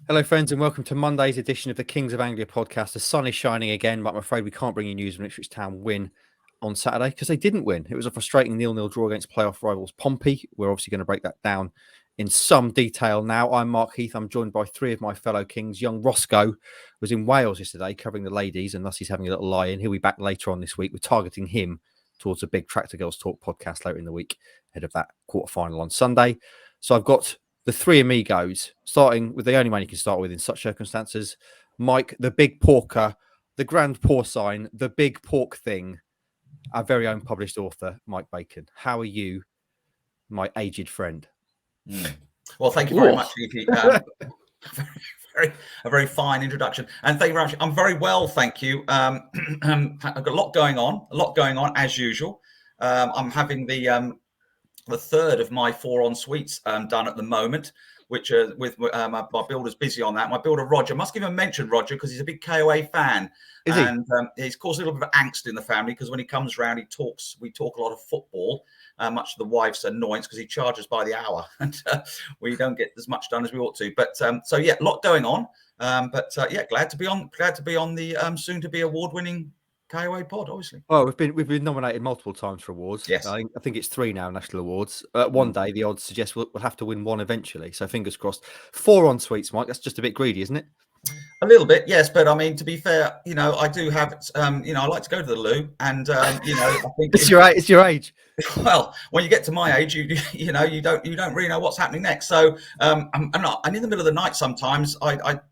Hello, friends, and welcome to Monday's edition of the Kings of Anglia podcast. The sun is shining again, but I'm afraid we can't bring you news when Ipswich Town win on Saturday because they didn't win. It was a frustrating 0-0 draw against playoff rivals Pompey. We're obviously going to break that down in some detail now. I'm Mark Heath. I'm joined by three of my fellow Kings. Young Roscoe was in Wales yesterday covering the ladies, and thus he's having a little lie-in. He'll be back later on this week. We're targeting him towards a big Tractor Girls Talk podcast later in the week ahead of that quarter-final on Sunday. So I've got the three amigos, starting with the only man you can start with in such circumstances, Mike, the big porker, the grand porcine, the big pork thing, our very own published author, Mike Bacon. How are you, my aged friend? Well, thank you very much, Heath. A very fine introduction. And thank you very much. I'm very well, thank you. I've got a lot going on as usual. I'm having the third of my 4 en suites done at the moment, which with my builder's busy on that. My builder, Roger, must give him a mention, Roger, because he's a big KOA fan. Is and he's caused a little bit of angst in the family because when he comes round, we talk a lot of football, much to the wife's annoyance because he charges by the hour and we don't get as much done as we ought to. But so yeah, a lot going on. Yeah, glad to be on the soon to be award-winning KOA pod, obviously. Well, we've been nominated multiple times for awards. Yes, I think it's 3 now, national awards. One day, the odds suggest we'll have to win one eventually. So fingers crossed. 4 en suites, Mike. That's just a bit greedy, isn't it? A little bit, yes. But I mean, to be fair, I do have, I like to go to the loo, and I think it's your age. Well, when you get to my age, you don't really know what's happening next. So I'm in the middle of the night sometimes.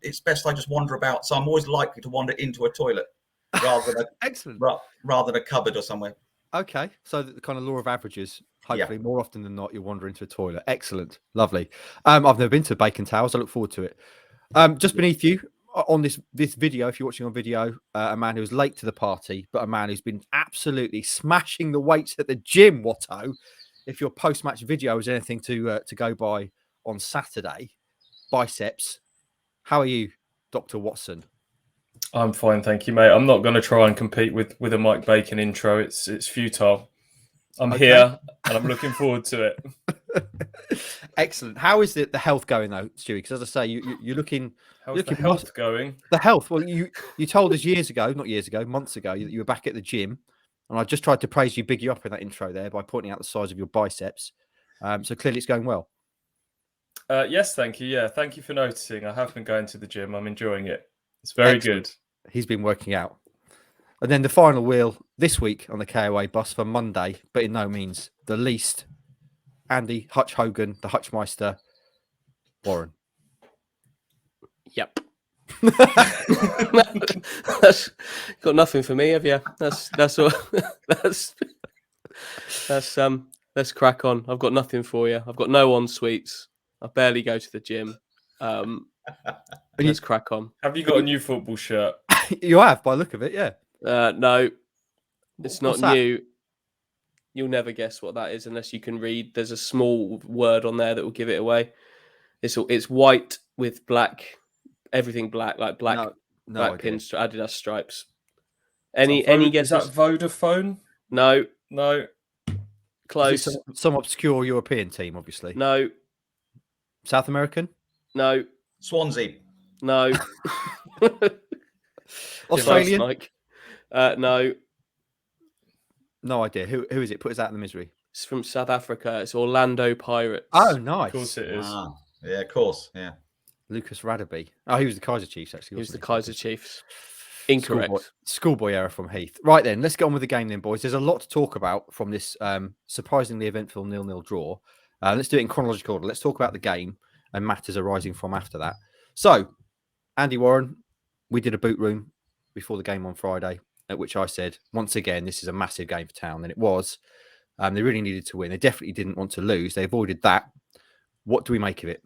It's best I just wander about. So I'm always likely to wander into a toilet rather than excellent, rather than a cupboard or somewhere. Okay, so the kind of law of averages. Hopefully, more often than not, you'll wander into a toilet. Excellent, lovely. I've never been to Bacon Towers. I look forward to it. Just beneath you on this video, if you're watching on video, a man who's late to the party, but a man who's been absolutely smashing the weights at the gym. Watto, if your post-match video is anything to go by on Saturday, biceps. How are you, Dr. Watson? I'm fine, thank you, mate. I'm not going to try and compete with a Mike Bacon intro. It's futile. I'm here and I'm looking forward to it. Excellent. How is the health going though, Stewie? Because as I say, you're looking. How's the health going? The health. Well, you told us months ago, that you were back at the gym, and I just tried to praise you, big you up in that intro there by pointing out the size of your biceps. So clearly, it's going well. Yes, thank you. Yeah, thank you for noticing. I have been going to the gym. I'm enjoying it. It's very good. He's been working out. And then the final wheel this week on the KOA bus for Monday, but in no means the least, Andy Hutch Hogan, the Hutchmeister, Warren. Yep. That's got nothing for me, have you? That's all. Let's crack on. I've got nothing for you. I've got no en suites. I barely go to the gym. Let's crack on. Have you got a new football shirt? You have, by the look of it, yeah. No, it's not new. You'll never guess what that is unless you can read. There's a small word on there that will give it away. It's white with black, everything black, like black pins, Adidas stripes. Any guesses? Is that Vodafone? No. Close. Some obscure European team, obviously. No. South American? No. Swansea? No. Australian? Mike. No. No idea. Who is it? Put us out of the misery. It's from South Africa. It's Orlando Pirates. Oh, nice. Of course it is. Yeah, of course. Yeah. Lucas Radaby. Oh, he was the Kaiser Chiefs, actually. He was the Kaiser Chiefs. Incorrect. Schoolboy error from Heath. Right then, let's get on with the game then, boys. There's a lot to talk about from this surprisingly eventful 0-0 draw. Let's do it in chronological order. Let's talk about the game and matters arising from after that. So, Andy Warren, we did a boot room before the game on Friday, at which I said, once again, this is a massive game for Town. And it was. They really needed to win. They definitely didn't want to lose. They avoided that. What do we make of it?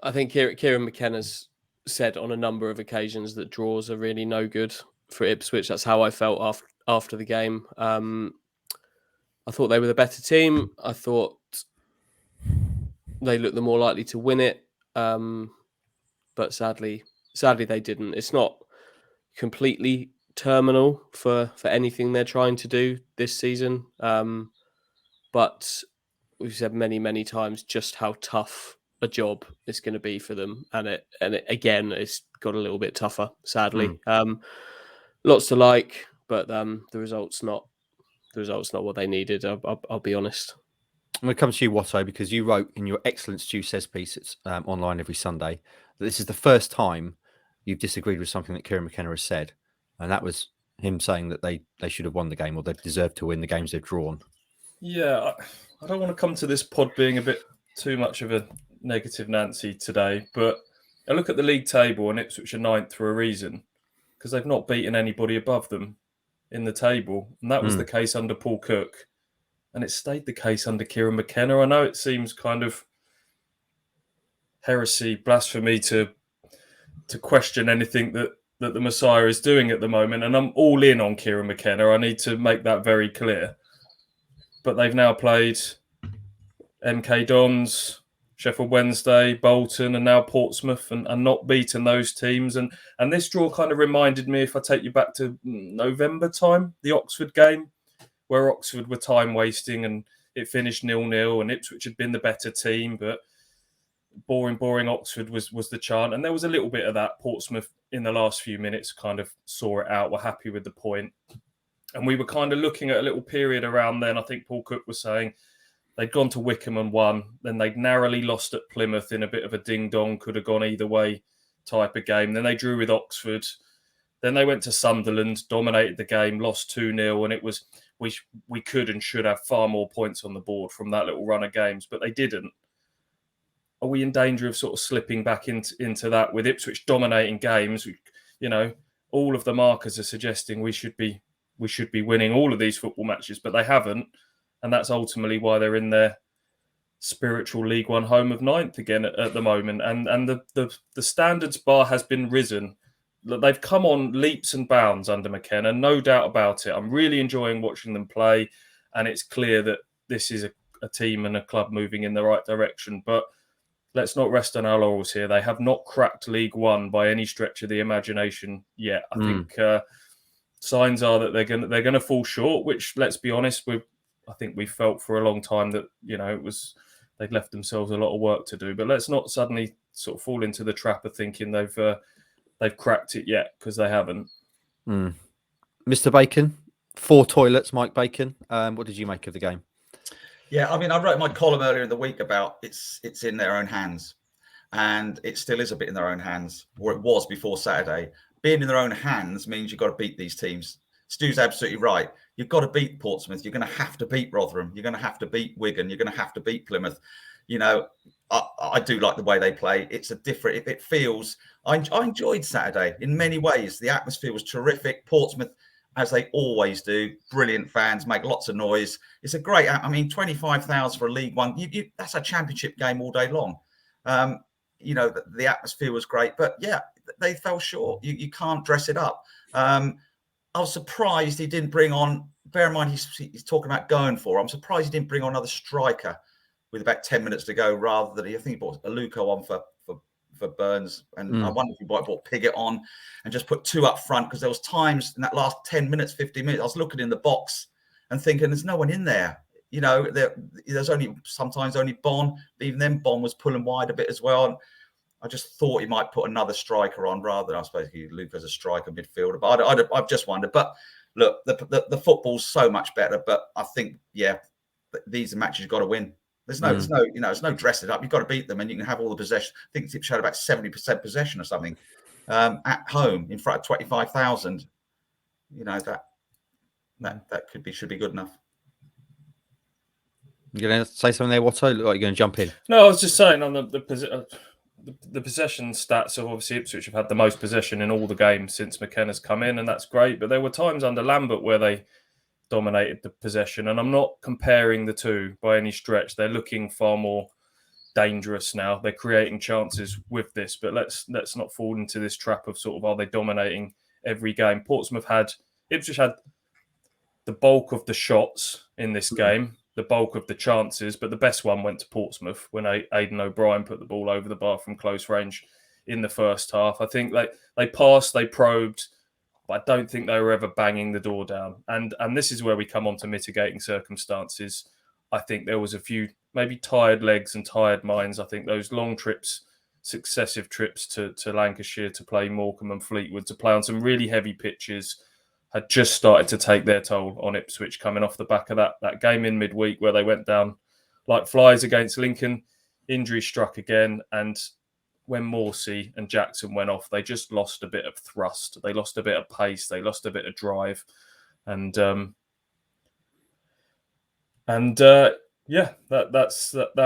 I think Kieran McKenna's said on a number of occasions that draws are really no good for Ipswich. That's how I felt after the game. I thought they were the better team. I thought they looked the more likely to win it. But sadly they didn't. It's not completely terminal for anything they're trying to do this season. But we've said many, many times just how tough a a job it's going to be for them, and it again, it's got a little bit tougher, sadly. Lots to like, but the results not what they needed. I'll be honest. I'm going to come to you, Watto, because you wrote in your excellent Stu Says piece, it's online every Sunday, that this is the first time you've disagreed with something that Kieran McKenna has said, and that was him saying that they should have won the game, or they deserved to win the games they've drawn. Yeah, I don't want to come to this pod being a bit too much of a negative Nancy today, but I look at the league table and Ipswich are 9th for a reason, because they've not beaten anybody above them in the table, and that was the case under Paul Cook, and it stayed the case under Kieran McKenna. I know it seems kind of heresy, blasphemy to question anything that the Messiah is doing at the moment, and I'm all in on Kieran McKenna. I need to make that very clear. But they've now played MK Dons, Sheffield Wednesday, Bolton, and now Portsmouth, and not beaten those teams. And this draw kind of reminded me, if I take you back to November time, the Oxford game, where Oxford were time wasting and it finished 0-0, and Ipswich had been the better team, but boring Oxford was the chant. And there was a little bit of that. Portsmouth in the last few minutes kind of saw it out, were happy with the point. And we were kind of looking at a little period around then. I think Paul Cook was saying they'd gone to Wickham and won. Then they'd narrowly lost at Plymouth in a bit of a ding-dong, could have gone either way type of game. Then they drew with Oxford. Then they went to Sunderland, dominated the game, lost 2-0. And it was, we could and should have far more points on the board from that little run of games, but they didn't. Are we in danger of sort of slipping back into that with Ipswich dominating games? All of the markers are suggesting we should be winning all of these football matches, but they haven't, and that's ultimately why they're in their spiritual League One home of 9th again at the moment. And the standards bar has been risen. They've come on leaps and bounds under McKenna, no doubt about it. I'm really enjoying watching them play, and it's clear that this is a team and a club moving in the right direction. But let's not rest on our laurels here. They have not cracked League One by any stretch of the imagination yet. I think signs are that they're going to fall short. Which, let's be honest, I think we felt for a long time that they'd left themselves a lot of work to do. But let's not suddenly sort of fall into the trap of thinking they've cracked it yet, because they haven't. Mr. Bacon, 4 toilets, Mike Bacon. What did you make of the game? Yeah, I mean, I wrote my column earlier in the week about it's in their own hands, and it still is a bit in their own hands, or it was before Saturday. Being in their own hands means you've got to beat these teams. Stu's absolutely right. You've got to beat Portsmouth. You're going to have to beat Rotherham. You're going to have to beat Wigan. You're going to have to beat Plymouth. I do like the way they play. It's a different. It feels. I enjoyed Saturday in many ways. The atmosphere was terrific. Portsmouth, as they always do, brilliant fans, make lots of noise. It's a great. 25,000 for a League One. That's a championship game all day long. The atmosphere was great, but yeah, they fell short. You can't dress it up. I was surprised he didn't bring on. Bear in mind, he's talking about going for. I'm surprised he didn't bring on another striker with about 10 minutes to go, rather than I think he brought Aluko on for Burns, and I wonder if he might have brought Piggott on and just put 2 up front, because there was times in that last 10 minutes, 15 minutes, I was looking in the box and thinking there's no one in there. There's sometimes only Bon. Even then, Bon was pulling wide a bit as well. And I just thought he might put another striker on rather than, I suppose, Luke as a striker midfielder. But I've just wondered. But look, the football's so much better. But I think, these are matches you've got to win. There's no dressing up. You've got to beat them, and you can have all the possession. I think Ipswich had about 70% possession or something at home in front of 25,000. That should be good enough. You're going to say something there, Watto? Look like you're going to jump in. No, I was just saying on the possession stats of obviously Ipswich have had the most possession in all the games since McKenna's come in, and that's great. But there were times under Lambert where they dominated the possession, and I'm not comparing the two by any stretch. They're looking far more dangerous now. They're creating chances with this, but let's not fall into this trap of sort of, are they dominating every game? Ipswich had the bulk of the shots in this game, the bulk of the chances, but the best one went to Portsmouth when Aidan O'Brien put the ball over the bar from close range in the first half. I think they passed, they probed, but I don't think they were ever banging the door down. And this is where we come on to mitigating circumstances. I think there was a few maybe tired legs and tired minds. I think those long trips, successive trips to Lancashire to play Morecambe and Fleetwood, to play on some really heavy pitches, had just started to take their toll on Ipswich, coming off the back of that game in midweek where they went down like flies against Lincoln. Injury struck again, and when Morsi and Jackson went off, they just lost a bit of thrust. They lost a bit of pace. They lost a bit of drive, and that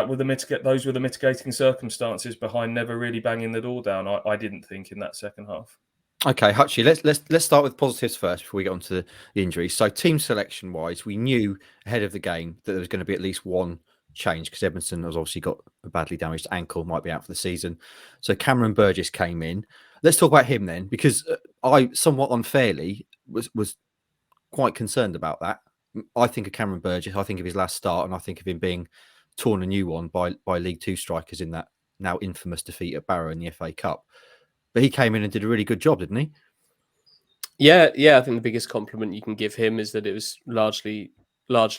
were those were the mitigating circumstances behind never really banging the door down. I didn't think in that second half. Okay, Hutchie, let's start with positives first before we get on to the injuries. So team selection wise, we knew ahead of the game that there was going to be at least one change because Edmondson has obviously got a badly damaged ankle, might be out for the season. So Cameron Burgess came in. Let's talk about him then, because I somewhat unfairly was quite concerned about that. I think of Cameron Burgess, I think of his last start, and I think of him being torn a new one by League Two strikers in that now infamous defeat at Barrow in the FA Cup. But he came in and did a really good job, didn't he? Yeah. I think the biggest compliment you can give him is that it was largely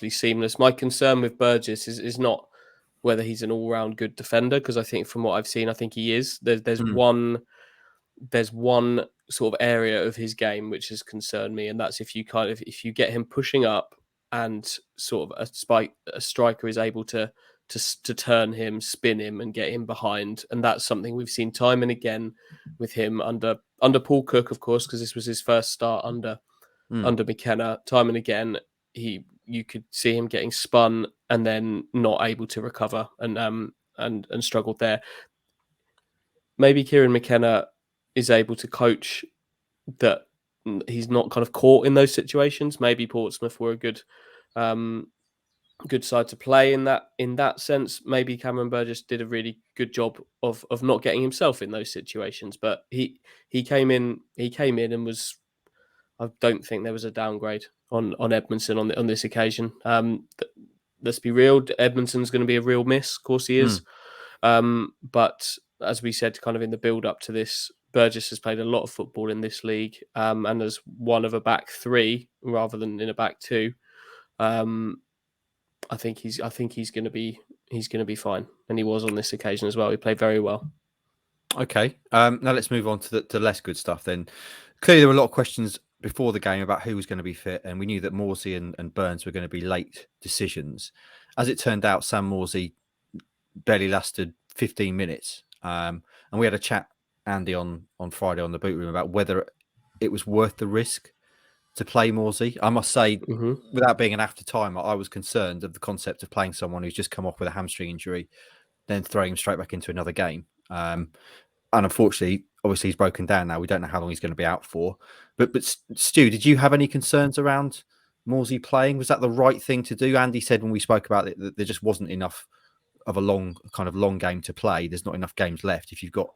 seamless. My concern with Burgess is not whether he's an all-round good defender, because I think from what I've seen, I think he is. There's one sort of area of his game which has concerned me, and that's if you get him pushing up and sort of a striker is able to turn him, spin him, and get him behind. And that's something we've seen time and again with him under Paul Cook, of course, because this was his first start under McKenna. Time and again, you could see him getting spun and then not able to recover and struggled there. Maybe Kieran McKenna is able to coach that he's not kind of caught in those situations. Maybe Portsmouth were a good side to play in that sense. Maybe Cameron Burgess did a really good job of not getting himself in those situations. But he came in and was. I don't think there was a downgrade on Edmondson on this occasion. Let's be real, Edmondson's going to be a real miss. Of course he is. But as we said, kind of in the build up to this, Burgess has played a lot of football in this league, and as one of a back three rather than in a back two. I think he's going to be fine, and he was on this occasion as well. He played very well. Okay, now let's move on to the less good stuff. Then clearly there were a lot of questions before the game about who was going to be fit, and we knew that Morsi and Burns were going to be late decisions. As it turned out, Sam Morsi barely lasted 15 minutes, and we had a chat, Andy, on Friday on the boot room about whether it was worth the risk to play Morsi. I must say, without being an after-timer, I was concerned of the concept of playing someone who's just come off with a hamstring injury, then throwing him straight back into another game. And unfortunately, obviously, he's broken down now. We don't know how long he's going to be out for. But Stu, did you have any concerns around Morsi playing? Was that the right thing to do? Andy said when we spoke about it that there just wasn't enough of a long game to play. There's not enough games left. If you've got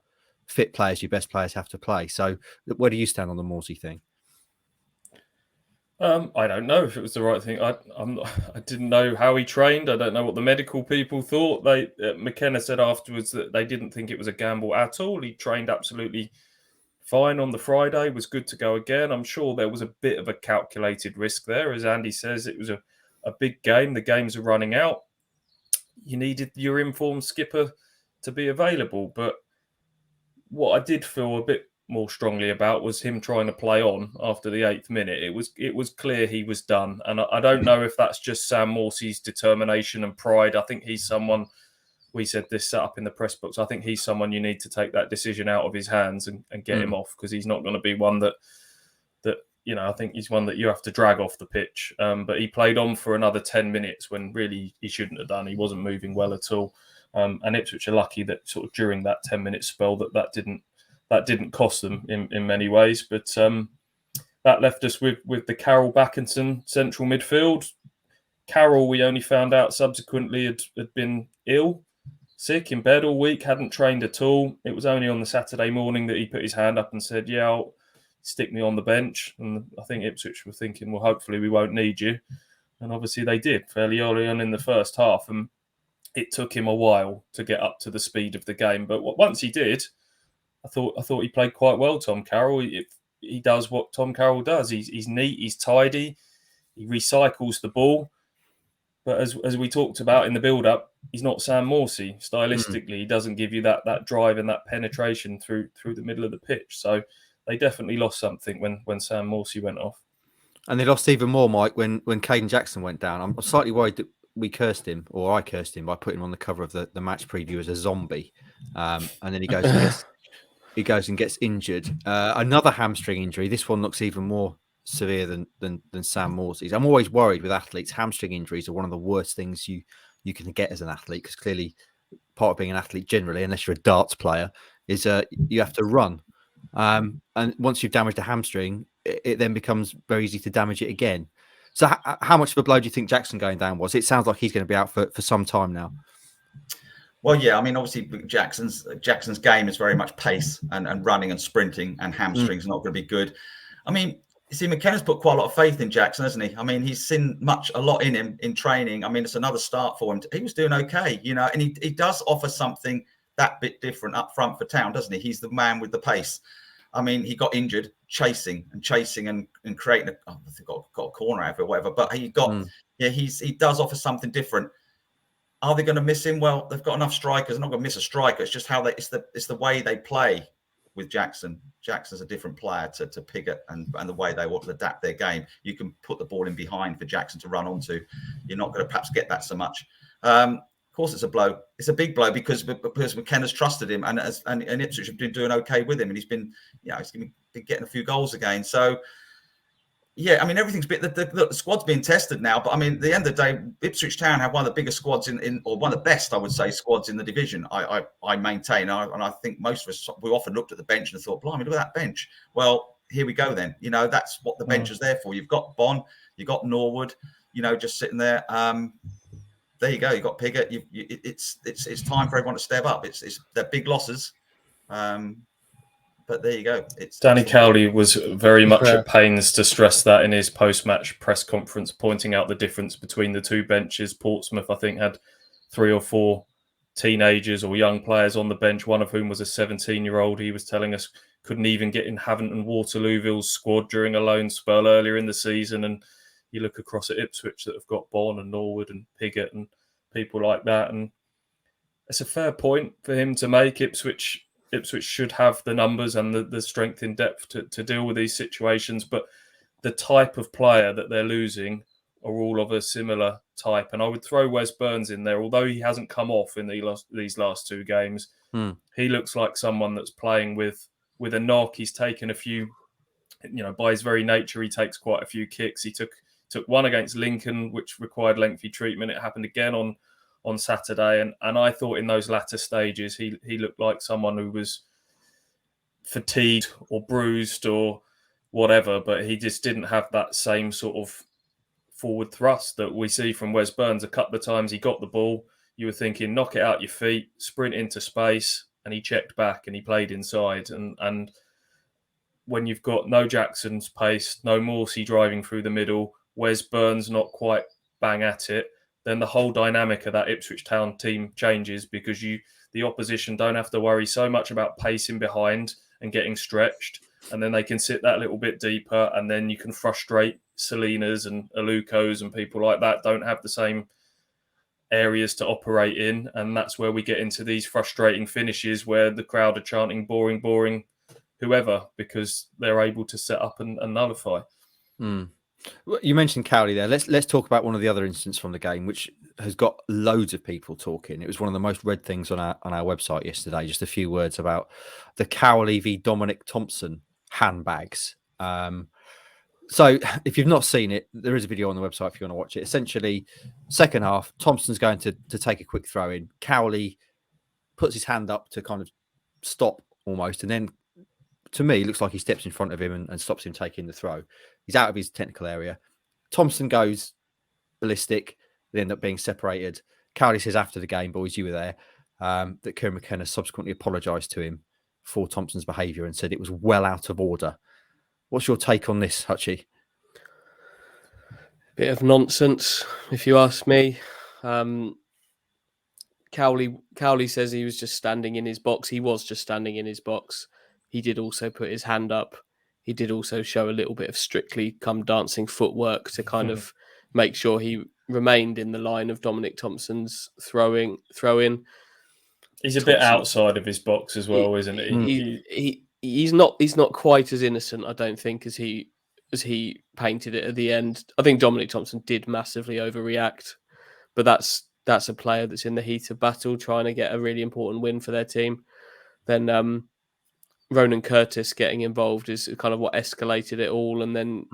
fit players, your best players have to play. So where do you stand on the Morsi thing? I don't know if it was the right thing. I didn't know how he trained. I don't know what the medical people thought. McKenna said afterwards that they didn't think it was a gamble at all. He trained absolutely fine on the Friday, was good to go again. I'm sure there was a bit of a calculated risk there. As Andy says, it was a big game. The games are running out. You needed your informed skipper to be available. But what I did feel a bit more strongly about was him trying to play on after the 8th minute. It was clear he was done, and I don't know if that's just Sam Morsi's determination and pride. I think he's someone, we said this set up in the press box, I think he's someone you need to take that decision out of his hands and get him off, because he's not going to be one that I think he's one that you have to drag off the pitch. But he played on for another 10 minutes when really he shouldn't have done. He wasn't moving well at all, and Ipswich are lucky that sort of during that 10-minute spell that didn't cost them in many ways. But that left us with the Carroll Backinson central midfield. Carroll, we only found out subsequently, had been ill, sick, in bed all week, hadn't trained at all. It was only on the Saturday morning that he put his hand up and said, yeah, I'll stick me on the bench. And I think Ipswich were thinking, well, hopefully we won't need you. And obviously they did fairly early on in the first half. And it took him a while to get up to the speed of the game. But once he did, I thought he played quite well, Tom Carroll. He does what Tom Carroll does. He's neat, he's tidy, he recycles the ball. But as we talked about in the build-up, he's not Sam Morsi. Stylistically, he doesn't give you that drive and that penetration through the middle of the pitch. So they definitely lost something when Sam Morsi went off. And they lost even more, Mike, when Caden Jackson went down. I'm slightly worried that we cursed him, or I cursed him by putting him on the cover of the match preview as a zombie. And then he goes and gets injured. Another hamstring injury. This one looks even more severe than Sam Morsi's. I'm always worried with athletes. Hamstring injuries are one of the worst things you can get as an athlete, because clearly part of being an athlete generally, unless you're a darts player, is you have to run. And once you've damaged a hamstring, it then becomes very easy to damage it again. So how much of a blow do you think Jackson going down was? It sounds like he's going to be out for some time now. Well, yeah, I mean, obviously Jackson's game is very much pace and running and sprinting, and hamstrings are not going to be good. I mean, you see, McKenna's put quite a lot of faith in Jackson, hasn't he? I mean, he's seen a lot in him in training. I mean, it's another start for him. He was doing okay, and he does offer something that bit different up front for Town, doesn't he? He's the man with the pace. I mean, he got injured chasing and creating I think got a corner out of it or whatever, but he does offer something different. Are they going to miss him? Well, they've got enough strikers. They're not going to miss a striker. It's just it's the way they play with Jackson. Jackson's a different player to Piggott, and the way they want to adapt their game. You can put the ball in behind for Jackson to run onto. You're not going to perhaps get that so much. Of course, it's a blow. It's a big blow because McKenna's trusted him, and Ipswich have been doing okay with him, and he's been getting a few goals again. So, yeah, I mean, everything's the squad's being tested now. But I mean, at the end of the day, Ipswich Town have one of the biggest squads or one of the best, I would say, squads in the division. I maintain, and I think most of us, we often looked at the bench and thought, blimey, look at that bench. Well, here we go then. That's what the bench is there for. You've got Bond, you've got Norwood, just sitting there. There you go. You got Piggott. It's time for everyone to step up. They're big losses, but there you go. Danny Cowley was very much at pains to stress that in his post-match press conference, pointing out the difference between the two benches. Portsmouth, I think, had 3 or 4 teenagers or young players on the bench, one of whom was a 17-year-old. He was telling us couldn't even get in Havant and Waterlooville's squad during a loan spell earlier in the season, and you look across at Ipswich that have got Bonn and Norwood and Piggott and people like that. And it's a fair point for him to make. Ipswich should have the numbers and the strength in depth to deal with these situations. But the type of player that they're losing are all of a similar type. And I would throw Wes Burns in there. Although he hasn't come off in these last 2 games, he looks like someone that's playing with a knock. He's taken a few, by his very nature, he takes quite a few kicks. He took one against Lincoln, which required lengthy treatment. It happened again on Saturday. And I thought in those latter stages, he looked like someone who was fatigued or bruised or whatever, but he just didn't have that same sort of forward thrust that we see from Wes Burns. A couple of times he got the ball, you were thinking, knock it out your feet, sprint into space, and he checked back and he played inside. And when you've got no Jackson's pace, no Morsi driving through the middle, Wes Burns not quite bang at it, then the whole dynamic of that Ipswich Town team changes, because the opposition don't have to worry so much about pacing behind and getting stretched, and then they can sit that little bit deeper, and then you can frustrate Salinas and Alucos and people like that don't have the same areas to operate in, and that's where we get into these frustrating finishes where the crowd are chanting boring, boring, whoever, because they're able to set up and nullify. You mentioned Cowley there. Let's talk about one of the other incidents from the game, which has got loads of people talking. It was one of the most read things on our website yesterday. Just a few words about the Cowley v Dominic Thompson handbags. So if you've not seen it, there is a video on the website if you want to watch it. Essentially, second half, Thompson's going to take a quick throw in. Cowley puts his hand up to kind of stop almost, and then to me, it looks like he steps in front of him and stops him taking the throw. He's out of his technical area. Thompson goes ballistic. They end up being separated. Cowley says after the game, boys, you were there, that Kieran McKenna subsequently apologised to him for Thompson's behaviour and said it was well out of order. What's your take on this, Hutchie? Bit of nonsense, if you ask me. Cowley says he was just standing in his box. He was just standing in his box. He did also put his hand up. He did also show a little bit of Strictly Come Dancing footwork to kind of make sure he remained in the line of Dominic Thompson's throw in. He's a bit outside of his box as well, isn't he? He's not quite as innocent, I don't think, as he painted it at the end. I think Dominic Thompson did massively overreact, but that's a player that's in the heat of battle trying to get a really important win for their team. Then Ronan Curtis getting involved is kind of what escalated it all, and then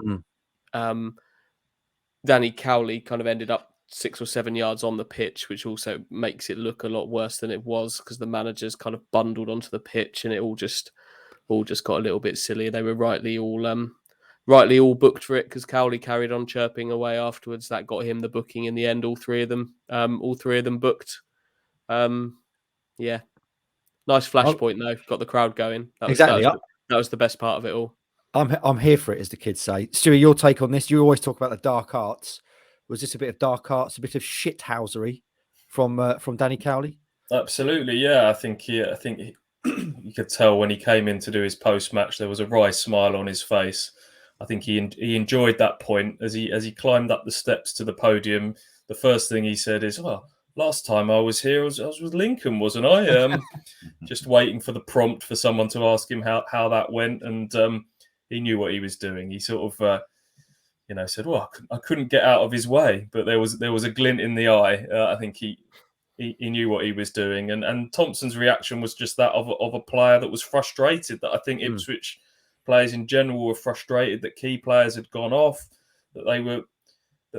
Danny Cowley kind of ended up 6 or 7 yards on the pitch, which also makes it look a lot worse than it was because the managers kind of bundled onto the pitch and it all just got a little bit silly. They were rightly all booked for it because Cowley carried on chirping away afterwards. That got him the booking in the end. All three of them booked. Yeah, nice flashpoint though. Got the crowd going. That was the best part of it all. I'm here for it, as the kids say. Stuart, your take on this? You always talk about the dark arts. Was this a bit of dark arts, a bit of shithousery from Danny Cowley? Absolutely, yeah. I think you could tell when he came in to do his post match, there was a wry smile on his face. I think he enjoyed that point as he climbed up the steps to the podium. The first thing he said is, "Well, last time I was here, I was with Lincoln, wasn't I?" Just waiting for the prompt for someone to ask him how that went, and he knew what he was doing. He sort of, said, "Well, I couldn't get out of his way," but there was a glint in the eye. I think he knew what he was doing, and Thompson's reaction was just that of a player that was frustrated. That I think Ipswich players in general were frustrated that key players had gone off, that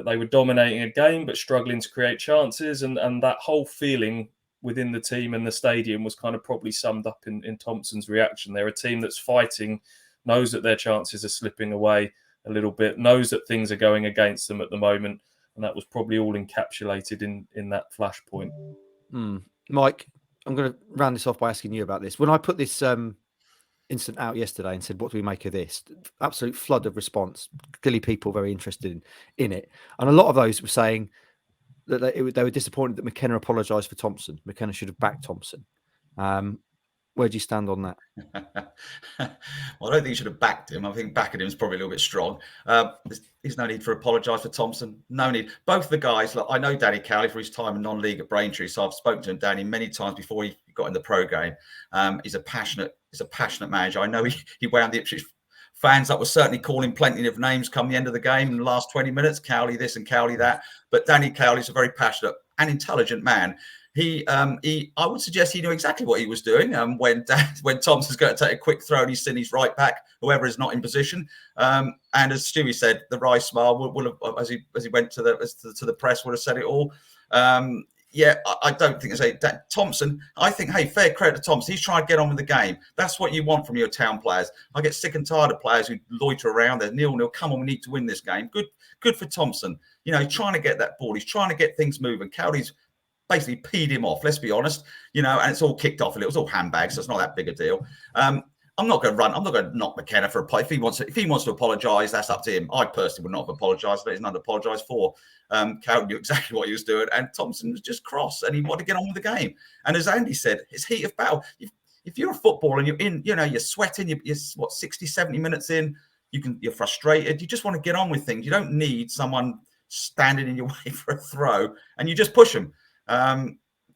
they were dominating a game but struggling to create chances, and that whole feeling within the team and the stadium was kind of probably summed up in Thompson's reaction. They're a team that's fighting, knows that their chances are slipping away a little bit, knows that things are going against them at the moment, and that was probably all encapsulated in that flashpoint. Mike, I'm going to round this off by asking you about this. When I put this incident out yesterday and said, what do we make of this? Absolute flood of response. Clearly people very interested in it. And a lot of those were saying that they were disappointed that McKenna apologised for Thompson. McKenna should have backed Thompson. Where do you stand on that? Well, I don't think you should have backed him. I think backing him is probably a little bit strong. There's no need for apologise for Thompson. No need. Both the guys, look, I know Danny Cowley for his time in non-league at Braintree, so I've spoken to him, Danny, many times before he got in the pro game. He's a passionate manager. I know he wound the Ipswich fans up, was certainly calling plenty of names come the end of the game in the last 20 minutes, Cowley this and Cowley that. But Danny Cowley's a very passionate and intelligent man. I would suggest he knew exactly what he was doing when Thompson's going to take a quick throw and he's seen his right back, whoever is not in position. And as Stewie said, the wry smile will have, as he went to the press, would have said it all. I don't think it's Thompson. I think, hey, fair credit to Thompson. He's trying to get on with the game. That's what you want from your town players. I get sick and tired of players who loiter around. They're 0-0. Come on, we need to win this game. Good for Thompson. He's trying to get that ball. He's trying to get things moving. Cowley's basically peed him off, let's be honest, and it's all kicked off a little. It's all handbags, so it's not that big a deal. I'm not going to knock McKenna for a play. If he wants to apologise, that's up to him. I personally would not have apologised. There's nothing to apologise for. Cowley knew exactly what he was doing, and Thompson was just cross, and he wanted to get on with the game. And as Andy said, it's heat of battle. If you're a footballer and you're in, you're sweating, you're 60, 70 minutes in, you're frustrated. You just want to get on with things. You don't need someone standing in your way for a throw, and you just push them.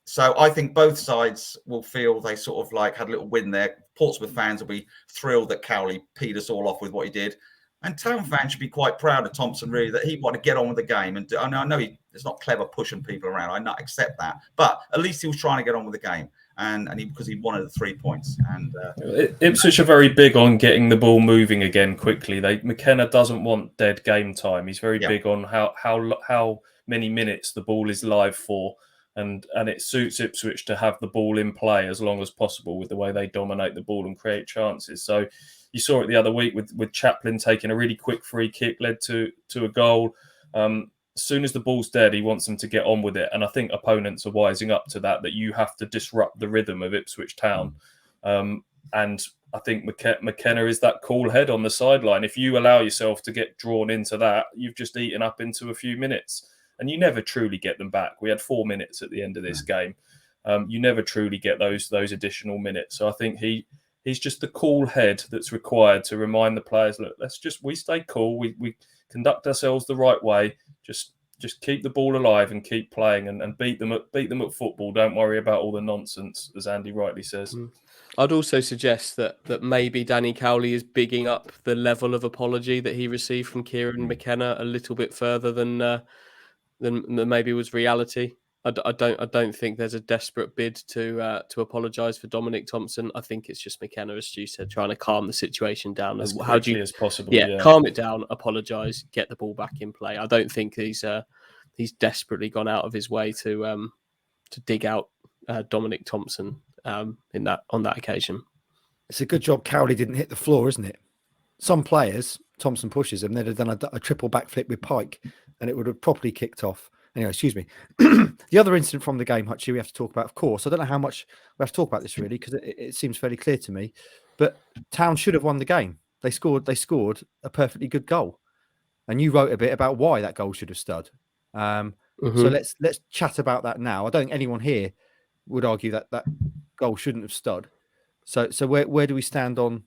So I think both sides will feel they sort of like had a little win there. Portsmouth fans will be thrilled that Cowley peed us all off with what he did. And town fans should be quite proud of Thompson, really, that he wanted to get on with the game. And I know it's not clever pushing people around. I not accept that. But at least he was trying to get on with the game. And because he wanted the 3 points. And Ipswich are very big on getting the ball moving again quickly. McKenna doesn't want dead game time. He's very big on how many minutes the ball is live for. And it suits Ipswich to have the ball in play as long as possible with the way they dominate the ball and create chances. So you saw it the other week with Chaplin taking a really quick free kick, led to a goal. As soon as the ball's dead, he wants them to get on with it. And I think opponents are wising up to that you have to disrupt the rhythm of Ipswich Town. And I think McKenna is that cool head on the sideline. If you allow yourself to get drawn into that, you've just eaten up into a few minutes. And you never truly get them back. We had 4 minutes at the end of this game. You never truly get those additional minutes. So I think he's just the cool head that's required to remind the players, look, we stay cool. We conduct ourselves the right way. Just Just keep the ball alive and keep playing and beat them at football. Don't worry about all the nonsense, as Andy rightly says. I'd also suggest that maybe Danny Cowley is bigging up the level of apology that he received from Kieran McKenna a little bit further than maybe was reality. I don't think there's a desperate bid to apologise for Dominic Thompson. I think it's just McKenna, as Stu said, trying to calm the situation down As quickly as possible. Yeah, calm it down, apologise, get the ball back in play. I don't think he's desperately gone out of his way to dig out Dominic Thompson on that occasion. It's a good job Cowley didn't hit the floor, isn't it? Some players, Thompson pushes him, they'd have done a triple backflip with Pike, and it would have properly kicked off. Anyway, excuse me. The other incident from the game, Hutchie, we have to talk about, of course. I don't know how much we have to talk about this really, because it seems fairly clear to me. But Town should have won the game. They scored a perfectly good goal, and you wrote a bit about why that goal should have stood. So let's chat about that now. I don't think anyone here would argue that goal shouldn't have stood. So where do we stand on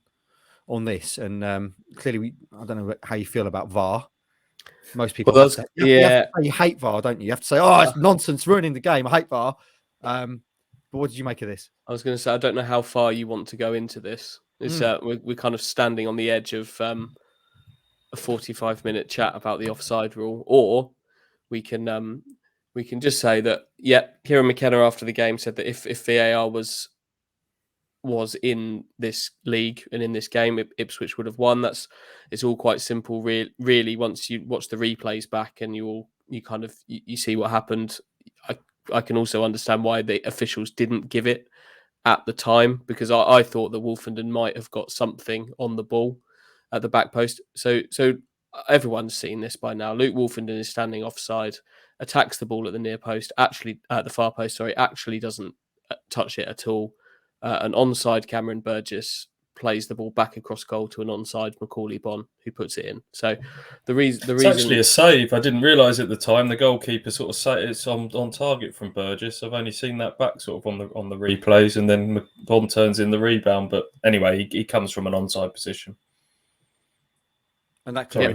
this? And clearly, I don't know how you feel about VAR. Most people, you hate VAR, don't you? You have to say, "Oh, it's nonsense, ruining the game." I hate VAR. But what did you make of this? I was going to say, I don't know how far you want to go into this. It's we're kind of standing on the edge of a 45-minute chat about the offside rule, or we can just say that Kieran McKenna after the game said that if VAR was in this league and in this game, Ipswich would have won. It's all quite simple, really. Once you watch the replays back and you see what happened, I can also understand why the officials didn't give it at the time, because I thought that Wolfenden might have got something on the ball at the back post. So everyone's seen this by now. Luke Wolfenden is standing offside, attacks the ball at the near post, actually at the far post, actually doesn't touch it at all. An onside Cameron Burgess plays the ball back across goal to an onside Macaulay Bonne, who puts it in. So the reason it's actually a save. I didn't realise at the time. The goalkeeper sort of say it's on target from Burgess. I've only seen that back sort of on the replays, and then Bonne turns in the rebound. But anyway, he comes from an onside position. And that could have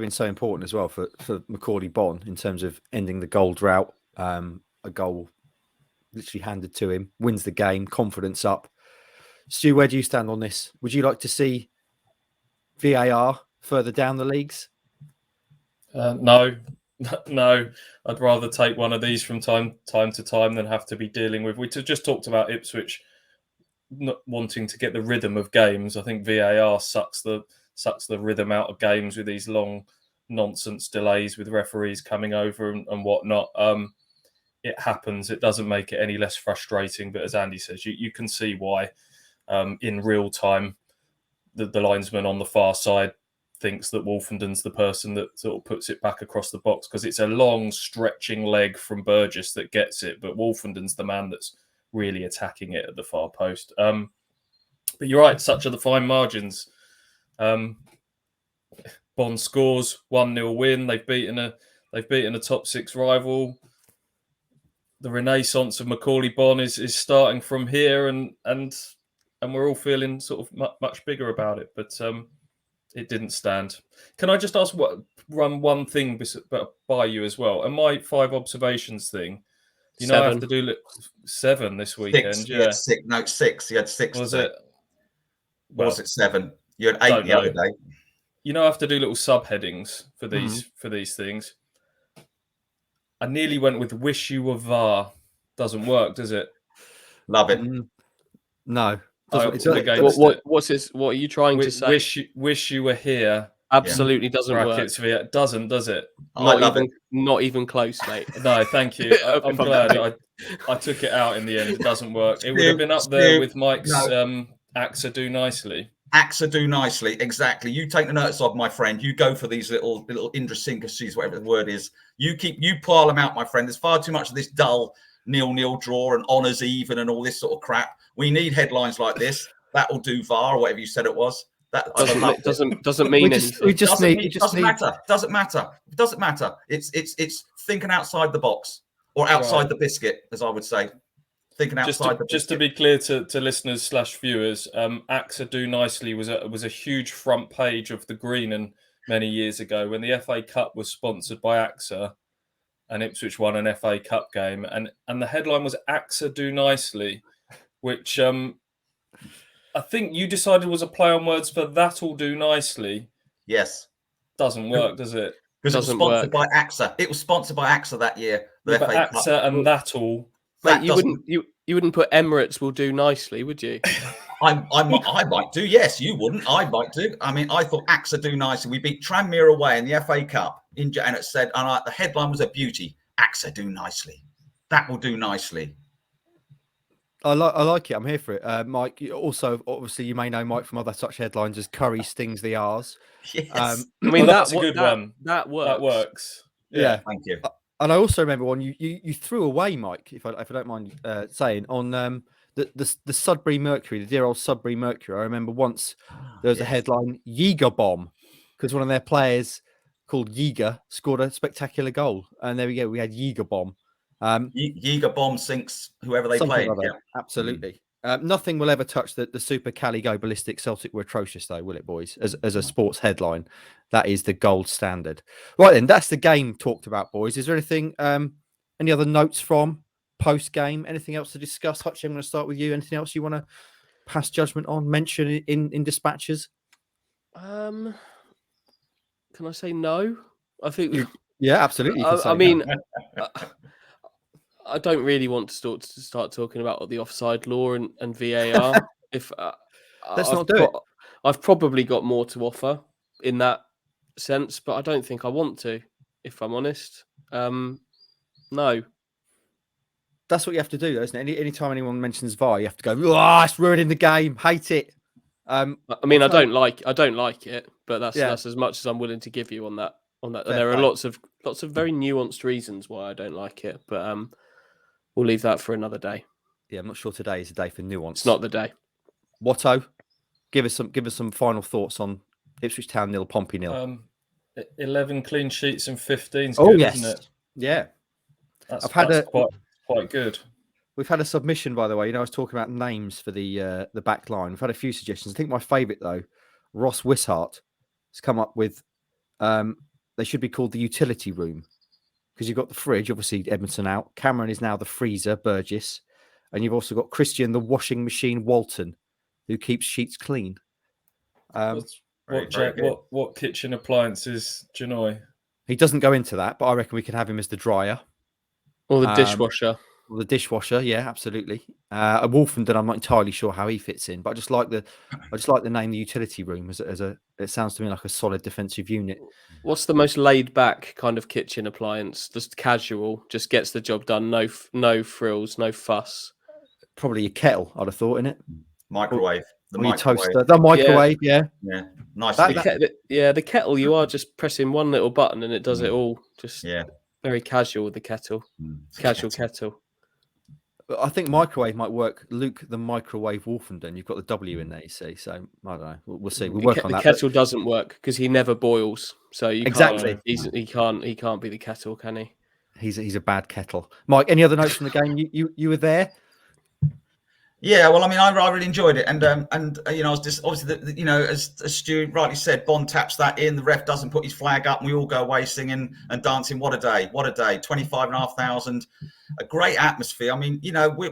been so important as well for Macaulay Bonne in terms of ending the goal drought. A goal literally handed to him, wins the game, confidence up. Stu, where do you stand on this? Would you like to see VAR further down the leagues? No. I'd rather take one of these from time to time than have to be dealing with. We just talked about Ipswich not wanting to get the rhythm of games. I think VAR sucks the rhythm out of games with these long nonsense delays with referees coming over and whatnot. It happens. It doesn't make it any less frustrating. But as Andy says, you can see why in real time the linesman on the far side thinks that Wolfenden's the person that sort of puts it back across the box, because it's a long stretching leg from Burgess that gets it. But Wolfenden's the man that's really attacking it at the far post. But you're right. Such are the fine margins. Bonne scores 1-0 win. They've beaten a top six rival. The renaissance of Macaulay Bonne is starting from here, and we're all feeling sort of much bigger about it. But it didn't stand. Can I just run one thing by you as well? And my 5 observations thing. You know, I have to do 7 this weekend. 6. Yeah, 6. No, 6. You had 6. Was it? Or was it 7? You had 8 the other day. You know, I have to do little subheadings for these things. I nearly went with "wish you were VAR." Doesn't work, does it? Love it. No. What's this? What are you trying to say? Wish you were here. Absolutely doesn't work. It doesn't, does it? Not even close, mate. No, thank you. I'm glad I took it out in the end. It doesn't work. It would have been up there with Mike's AXA do nicely. AXA do nicely, exactly. You take the notes off, my friend. You go for these little idiosyncrasies, whatever the word is. You pile them out, my friend. There's far too much of this dull 0-0 draw and honours even and all this sort of crap. We need headlines like this. That will do VAR or whatever you said it was. That doesn't mean anything. Doesn't matter. It's thinking outside the box or outside the biscuit, as I would say. Thinking outside the biscuit. Just to be clear to listeners/viewers, AXA do nicely was a huge front page of the Green and many years ago when the FA Cup was sponsored by AXA and Ipswich won an FA Cup game, and the headline was "AXA do nicely," which I think you decided was a play on words for "that'll do nicely." Yes. Doesn't work, does it? Because it was sponsored by AXA. It was sponsored by AXA that year. But AXA and that'll. Mate, you wouldn't put Emirates will do nicely, would you? I might do. Yes, you wouldn't. I might do. I mean, I thought AXA do nicely. We beat Tranmere away in the FA Cup, and it said, and the headline was a beauty. AXA do nicely. That will do nicely. I like it. I'm here for it. Mike, also, obviously, you may know Mike from other such headlines as Curry stings the R's. Yes. I mean, that's a good one. That works. That works. Yeah. Thank you. And I also remember one you threw away, Mike, if I don't mind saying, on the Sudbury Mercury, the dear old Sudbury Mercury. I remember once there was a headline, Yeager bomb, because one of their players called Yeager scored a spectacular goal. And there we go. We had Yeager bomb. Yeager bomb sinks whoever they play. Yeah. Absolutely. Nothing will ever touch the Super Cali Go Ballistic Celtic were atrocious, though, will it, boys? As a sports headline, that is the gold standard. Right then, that's the game talked about, boys. Is there anything, any other notes from post game? Anything else to discuss? Hutch, I'm going to start with you. Anything else you want to pass judgment on? Mention in dispatches? Can I say no? I think. Yeah, absolutely. I mean. I don't really want to start talking about the offside law and VAR. If let's not do it. I've probably got more to offer in that sense, but I don't think I want to. If I'm honest, no. That's what you have to do, though, isn't it? Anytime anyone mentions VAR, you have to go, "Oh, it's ruining the game. Hate it." I mean, I don't like it, but that's as much as I'm willing to give you on that. And there are lots of very nuanced reasons why I don't like it, but we'll leave that for another day. Yeah, I'm not sure today is a day for nuance. It's not the day. Watto, give us some final thoughts on Ipswich Town 0, Pompey 0. 11 clean sheets and 15. Yes, isn't it? Yeah. That's quite good. We've had a submission, by the way. I was talking about names for the back line. We've had a few suggestions. I think my favourite, though, Ross Wishart, has come up with. They should be called the utility room, because you've got the fridge, obviously Edmondson out. Cameron is now the freezer, Burgess, and you've also got Christian, the washing machine, Walton, who keeps sheets clean. What kitchen appliances do you know? He doesn't go into that, but I reckon we can have him as the dryer or the dishwasher. The dishwasher, yeah, absolutely. Wolfenden, I'm not entirely sure how he fits in, but I just like the name, the utility room, as it sounds to me like a solid defensive unit. What's the most laid back kind of kitchen appliance? Just casual, just gets the job done. No frills, no fuss. Probably a kettle, I'd have thought, innit? Microwave. Toaster. The microwave, yeah. Nice. The kettle, you are just pressing one little button and it does it all. Just very casual with the kettle. Casual kettle. I think microwave might work. Luke, the microwave Wolfenden. You've got the W in there, you see. So I don't know. We'll see. We'll work on that. The kettle doesn't work because he never boils. So you exactly. He can't be the kettle, can he? He's a bad kettle. Mike, any other notes from the game? You were there. Yeah, well, I mean, I really enjoyed it, and I was just obviously, as Stuart rightly said, Bond taps that in. The ref doesn't put his flag up, and we all go away singing and dancing. What a day! What a day! 25,500, a great atmosphere. I mean,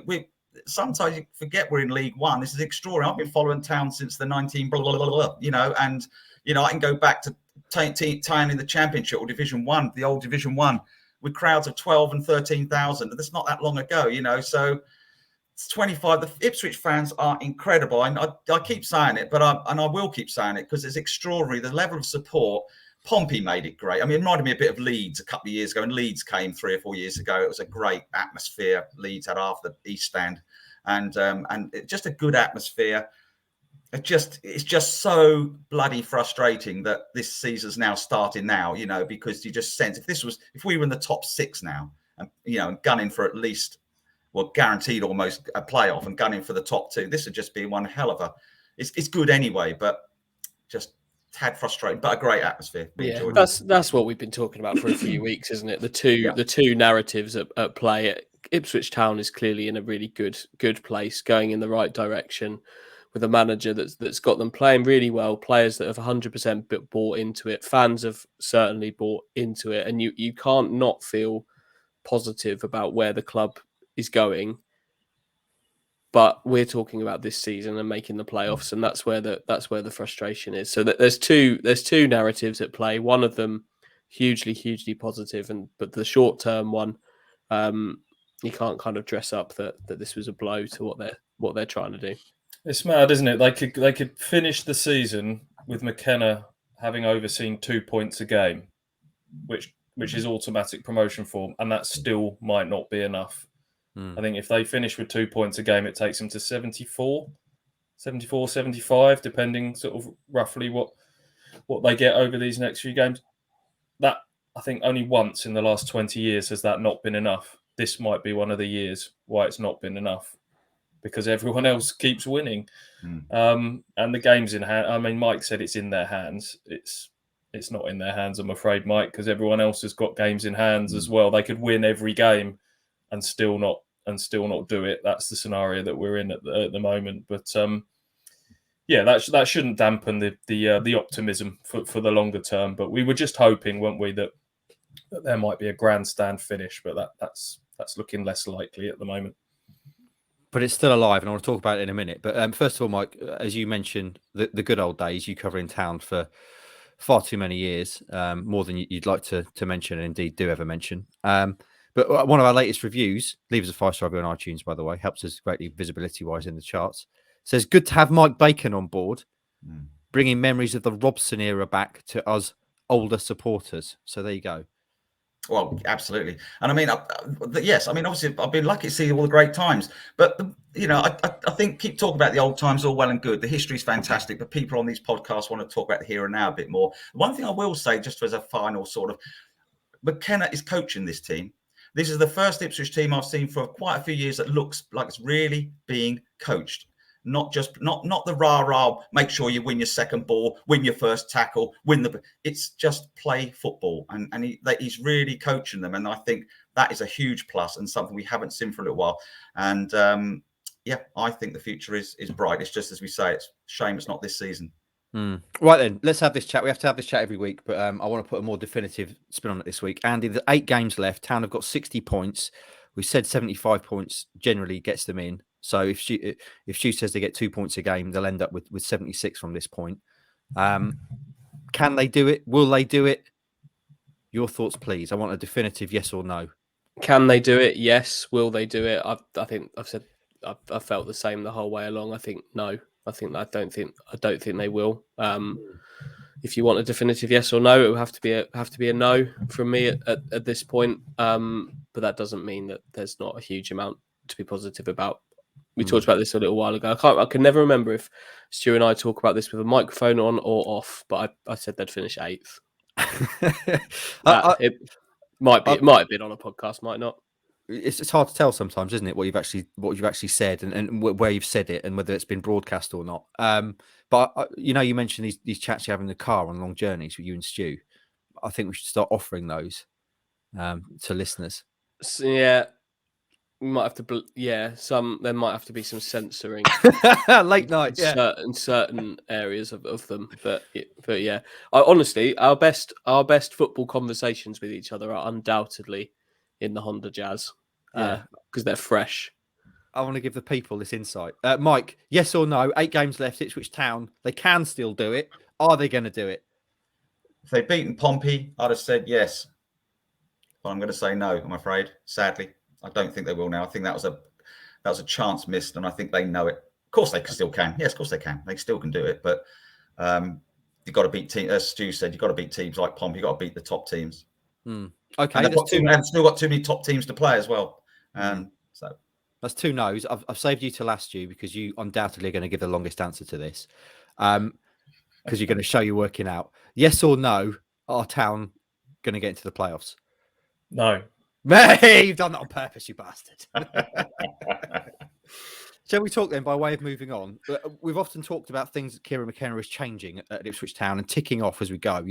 we sometimes you forget we're in League One. This is extraordinary. I've been following Town since the 19 and I can go back to Town in the Championship or Division One, the old Division One, with crowds of 12 and 13,000. That's not that long ago, so. It's 25. The Ipswich fans are incredible. And I keep saying it, but I will keep saying it because it's extraordinary. The level of support. Pompey made it great. I mean, it reminded me a bit of Leeds a couple of years ago. And Leeds came 3 or 4 years ago. It was a great atmosphere. Leeds had half the East Stand, and just a good atmosphere. It's just so bloody frustrating that this season's now starting now. Because you just sense if we were in the top 6 now, and and gunning for at least. Well, guaranteed almost a playoff and gunning for the top 2. This would just be one hell of a. It's good anyway, but just tad frustrating, but a great atmosphere. That's what we've been talking about for a few weeks, isn't it? The two narratives at play. Ipswich Town is clearly in a really good place, going in the right direction. with a manager that's got them playing really well, players that have 100% bought into it, fans have certainly bought into it, and you can't not feel positive about where the club is going. But we're talking about this season and making the playoffs, and that's where the frustration is. So that there's two narratives at play. One of them hugely positive, but the short term one, you can't kind of dress up that this was a blow to what they're trying to do. It's mad, isn't it? They could finish the season with McKenna having overseen 2 points a game, which is automatic promotion form, and that still might not be enough. I think if they finish with 2 points a game, it takes them to 74, 75, depending sort of roughly what they get over these next few games. That, I think, only once in the last 20 years has that not been enough. This might be one of the years why it's not been enough, because everyone else keeps winning. And the game's in hand. I mean, Mike said it's in their hands. It's not in their hands, I'm afraid, Mike, because everyone else has got games in hands as well. They could win every game and still not do it. That's the scenario that we're in at the moment. But that shouldn't dampen the optimism for the longer term. But we were just hoping, weren't we, that there might be a grandstand finish, but that's looking less likely at the moment. But it's still alive, and I want to talk about it in a minute. But first of all, Mike, as you mentioned, the good old days, you cover in town for far too many years, more than you'd like to mention, and indeed do ever mention. But one of our latest reviews, leave us a 5-star review on iTunes, by the way, helps us greatly visibility-wise in the charts. Says, good to have Mike Bacon on board, bringing memories of the Robson era back to us older supporters. So there you go. Well, absolutely. And I mean, yes, I mean, obviously, I've been lucky to see all the great times. But, I think keep talking about the old times, all well and good. The history is fantastic, but people on these podcasts want to talk about the here and now a bit more. One thing I will say, just as a final sort of, McKenna is coaching this team. This is the first Ipswich team I've seen for quite a few years that looks like it's really being coached. Not the rah-rah, make sure you win your second ball, win your first tackle, it's just play football. And he's really coaching them. And I think that is a huge plus and something we haven't seen for a little while. And I think the future is bright. It's just as we say, it's a shame it's not this season. Right then, let's have this chat. We have to have this chat every week, but I want to put a more definitive spin on it this week. Andy, the 8 games left, Town have got 60 points. We said 75 points generally gets them in. So if Stu says they get 2 points a game, they'll end up with 76 from this point. Can they do it? Will they do it? Your thoughts, please. I want a definitive yes or no. Can they do it? Yes. Will they do it? I think I've said I felt the same the whole way along. I think no. I don't think they will. If you want a definitive yes or no, it will have to be a no from me at this point. But that doesn't mean that there's not a huge amount to be positive about. We talked about this a little while ago. I can never remember if Stu and I talk about this with a microphone on or off, but I said they'd finish 8th. It might have been on a podcast, might not. It's hard to tell sometimes, isn't it? What you've actually said and where you've said it and whether it's been broadcast or not. But you mentioned these chats you have in the car on long journeys with you and Stu. I think we should start offering those to listeners. So, yeah. We might have to, there might have to be some censoring late night, in certain areas of them. But yeah, honestly, our best football conversations with each other are undoubtedly in the Honda Jazz because they're fresh. I want to give the people this insight. Mike, yes or no? 8 games left. Ipswich Town, they can still do it. Are they going to do it? If they'd beaten Pompey, I'd have said yes. But I'm going to say no. I'm afraid, sadly. I don't think they will now. I think that was a chance missed, and I think they know it. Of course, they still can. Yes, of course they can. They still can do it, but you've got to beat teams. As Stu said, you've got to beat teams like Pompey. You've got to beat the top teams. Okay, and they've still got too many top teams to play as well. So that's 2 no's. I've saved you to last, Stu, because you undoubtedly are going to give the longest answer to this, because you're going to show you're working out. Yes or no? Are Town going to get into the playoffs? No. Mate, you've done that on purpose, you bastard. Shall we talk then by way of moving on? We've often talked about things that Kieran McKenna is changing at Ipswich Town and ticking off as we go,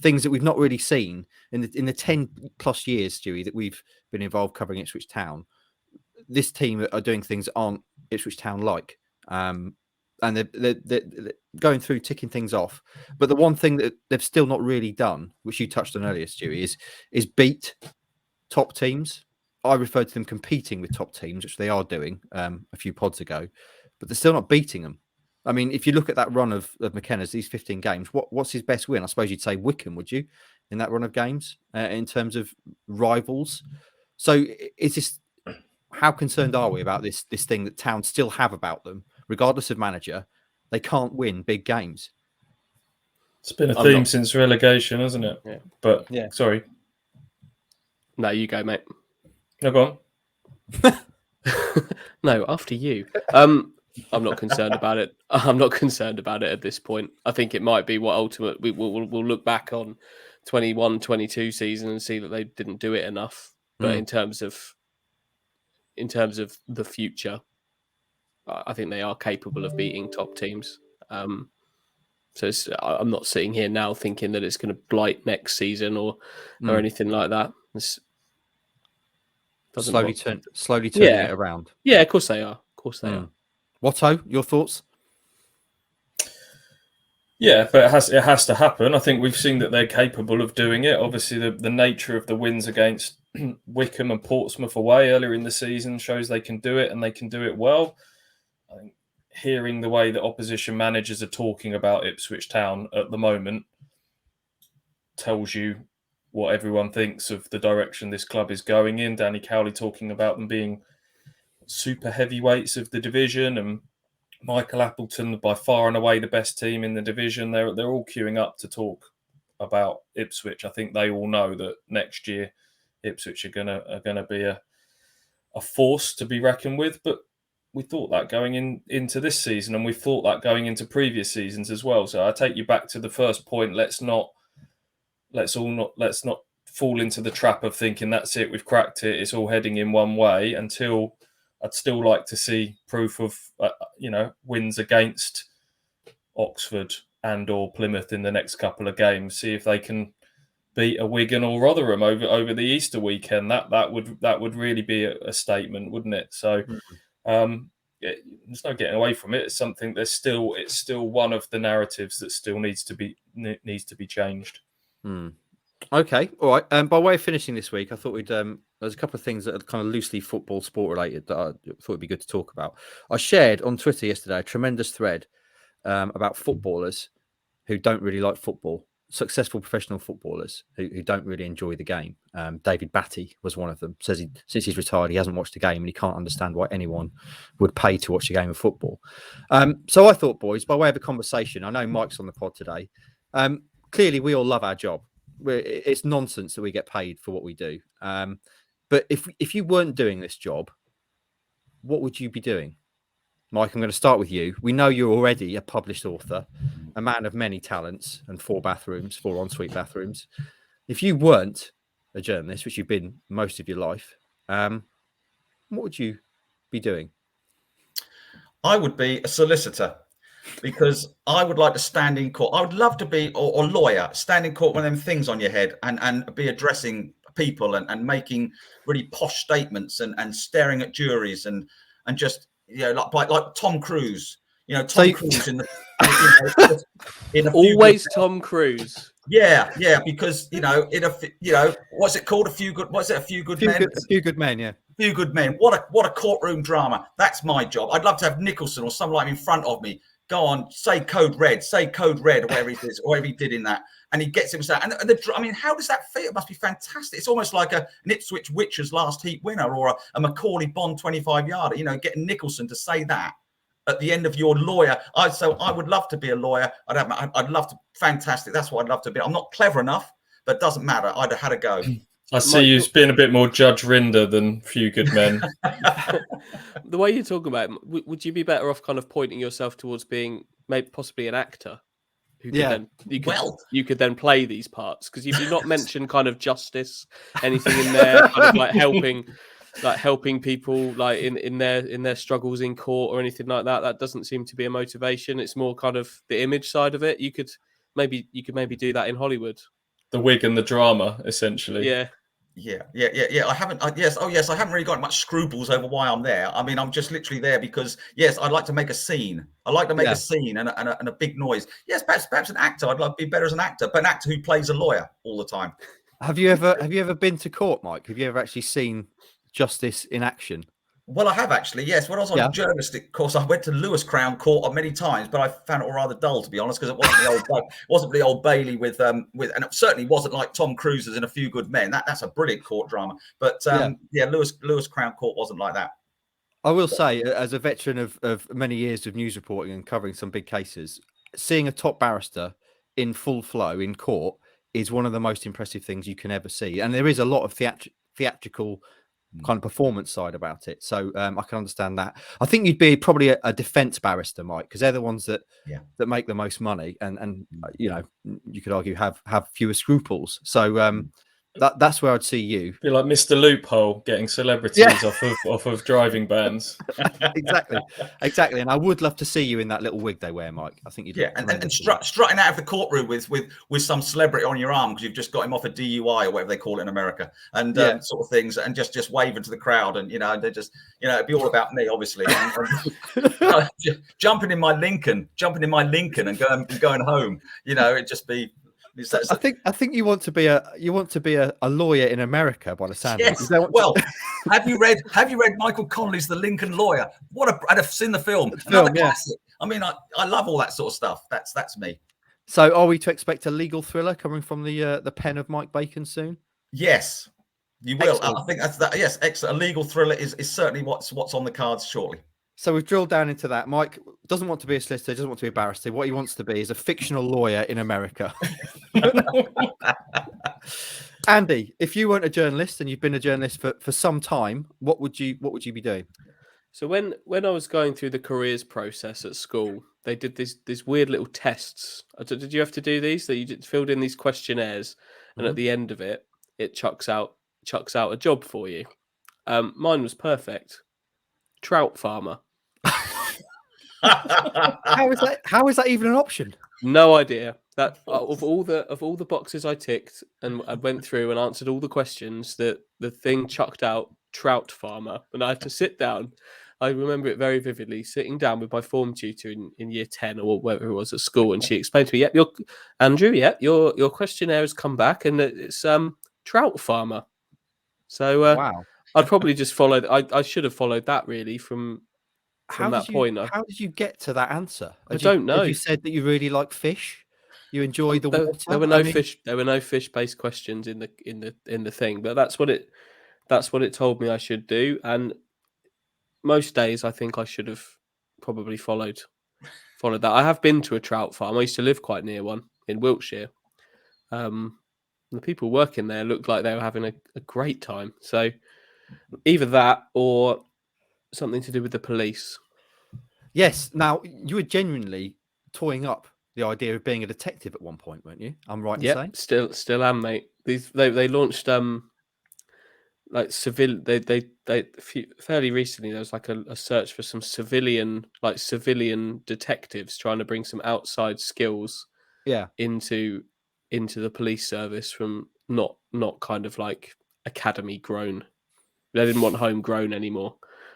things that we've not really seen in the 10 plus years, Stewie, that we've been involved covering Ipswich Town. This team are doing things that aren't Ipswich Town like. and they're going through ticking things off. But the one thing that they've still not really done, which you touched on earlier, Stewie, is beat top teams. I referred to them competing with top teams, which they are doing a few pods ago, but they're still not beating them. I mean, if you look at that run of McKenna's, these 15 games, what's his best win? I suppose you'd say Wycombe, would you, in that run of games, in terms of rivals? So is this, how concerned are we about this thing that Town still have about them, regardless of manager? They can't win big games. It's been a theme since relegation, hasn't it? Yeah. But, sorry. No, you go, mate. No, go on. No, after you. I'm not concerned about it. I'm not concerned about it at this point. I think it might be what ultimately we'll look back on 21-22 season and see that they didn't do it enough. But in terms of the future, I think they are capable of beating top teams. So I'm not sitting here now thinking that it's going to blight next season or anything like that. Slowly turning it around. Yeah, of course they are. Of course they are. Watto, your thoughts? Yeah, but it has to happen. I think we've seen that they're capable of doing it. Obviously, the nature of the wins against Wycombe and Portsmouth away earlier in the season shows they can do it, and they can do it well. I think hearing the way that opposition managers are talking about Ipswich Town at the moment tells you what everyone thinks of the direction this club is going in. Danny Cowley talking about them being super heavyweights of the division, and Michael Appleton by far and away the best team in the division. They're all queuing up to talk about Ipswich. I think they all know that next year Ipswich are gonna be a force to be reckoned with. But we thought that going into this season, and we thought that going into previous seasons as well. So I take you back to the first point. Let's not fall into the trap of thinking that's it, we've cracked it, it's all heading in one way, until I'd still like to see proof of wins against Oxford and or Plymouth in the next couple of games. See if they can beat a Wigan or Rotherham over the Easter weekend. That would really be a statement, wouldn't it? So there's no getting away from it. It's something it's still one of the narratives that still needs to be changed. Okay, all right. By way of finishing this week, I thought there's a couple of things that are kind of loosely football sport related that I thought would be good to talk about. I shared on Twitter yesterday a tremendous thread about footballers who don't really like football, successful professional footballers who don't really enjoy the game. David Batty was one of them. Says since he's retired, he hasn't watched a game and he can't understand why anyone would pay to watch a game of football. So I thought, boys, by way of a conversation, I know Mike's on the pod today. Clearly, we all love our job. It's nonsense that we get paid for what we do. But if you weren't doing this job, what would you be doing? Mike, I'm going to start with you. We know you're already a published author, a man of many talents and 4 ensuite bathrooms. If you weren't a journalist, which you've been most of your life, what would you be doing? I would be a solicitor, because I would like to stand in court. I would love to be, or lawyer, stand in court with them things on your head and be addressing people and making really posh statements and staring at juries and just, like Tom Cruise, Cruise in a always Tom Cruise. Yeah, because what's it called? A few good men. A few good men, yeah. Few good men. What a courtroom drama. That's my job. I'd love to have Nicholson or someone like him in front of me. Go on, say code red, or whatever it is, or whatever he did in that, and he gets himself. And how does that feel? It must be fantastic. It's almost like an Ipswich Witchers last heat winner or a Macaulay Bond 25-yarder. Getting Nicholson to say that at the end of your lawyer. So I would love to be a lawyer. I'd love to. Fantastic. That's what I'd love to be. I'm not clever enough, but it doesn't matter. I'd have had a go. I see you being a bit more Judge Rinder than Few Good Men. The way you talk about it, would you be better off kind of pointing yourself towards being maybe possibly an actor? You could then play these parts, because you've not mentioned kind of justice, anything in there, kind of like helping people like in their struggles in court or anything like that. That doesn't seem to be a motivation. It's more kind of the image side of it. You could maybe do that in Hollywood. The wig and the drama, essentially. Yeah. Yeah. I haven't. Yes. Oh, yes. I haven't really got much scruples over why I'm there. I mean, I'm just literally there because, yes, I'd like to make a scene. I like to make a scene and a big noise. Yes, perhaps an actor. I'd like to be better as an actor, but an actor who plays a lawyer all the time. Have you ever been to court, Mike? Have you ever actually seen justice in action? Well, I have actually, yes. When I was on a journalistic course, I went to Lewis Crown Court many times, but I found it all rather dull, to be honest, because it wasn't the old Bailey with, and it certainly wasn't like Tom Cruise's in A Few Good Men. That's a brilliant court drama, but Lewis Crown Court wasn't like that. I will say, as a veteran of many years of news reporting and covering some big cases, seeing a top barrister in full flow in court is one of the most impressive things you can ever see, and there is a lot of theatrical kind of performance side about it, so I can understand that. I think you'd be probably a defense barrister, Mike, because they're the ones that make the most money, and you know, you could argue have fewer scruples. So that's where I'd see you. Be like Mr. Loophole, getting celebrities off of driving bans. exactly. And I would love to see you in that little wig they wear, Mike. I think you'd and strutting out of the courtroom with some celebrity on your arm because you've just got him off a DUI or whatever they call it in America, and sort of things, and just waving to the crowd, and they just it'd be all about me, obviously, and jumping in my Lincoln and going home. It'd just be. I think you want to be a lawyer in America by the sound. Yes. Well, have you read Michael Connelly's The Lincoln Lawyer? I've seen the film. Another classic. I mean, I love all that sort of stuff. That's me. So, are we to expect a legal thriller coming from the pen of Mike Bacon soon? Yes, you will. Excellent. I think that's that. Yes, excellent. A legal thriller is certainly what's on the cards shortly. So we've drilled down into that. Mike doesn't want to be a solicitor, doesn't want to be a barrister. What he wants to be is a fictional lawyer in America. Andy, if you weren't a journalist and you've been a journalist for some time, what would you be doing? So when I was going through the careers process at school, they did these weird little tests. Did you have to do these? That you filled in these questionnaires, and at the end of it, it chucks out a job for you. Mine was perfect. Trout farmer. How is that even an option? No idea. That of all the boxes I ticked and I went through and answered all the questions, that the thing chucked out trout farmer, and I had to sit down. I remember it very vividly, sitting down with my form tutor in year 10 or whatever it was at school, and she explained to me, your questionnaire has come back and it's trout farmer. So wow. I'd probably just followed. I should have followed that really from that point. How did you get to that answer? I don't know. You said that you really like fish. You enjoy the water. There were no fish. There were no fish-based questions in the thing. But that's what it told me I should do. And most days, I think I should have probably followed that. I have been to a trout farm. I used to live quite near one in Wiltshire. The people working there looked like they were having a great time. So either that or something to do with the police. Yes. Now, you were genuinely toying up the idea of being a detective at one point, weren't you? I'm right in saying? Still am, mate. They launched like civil. They fairly recently there was like a search for some civilian detectives trying to bring some outside skills into the police service from not kind of like academy grown. They didn't want homegrown anymore.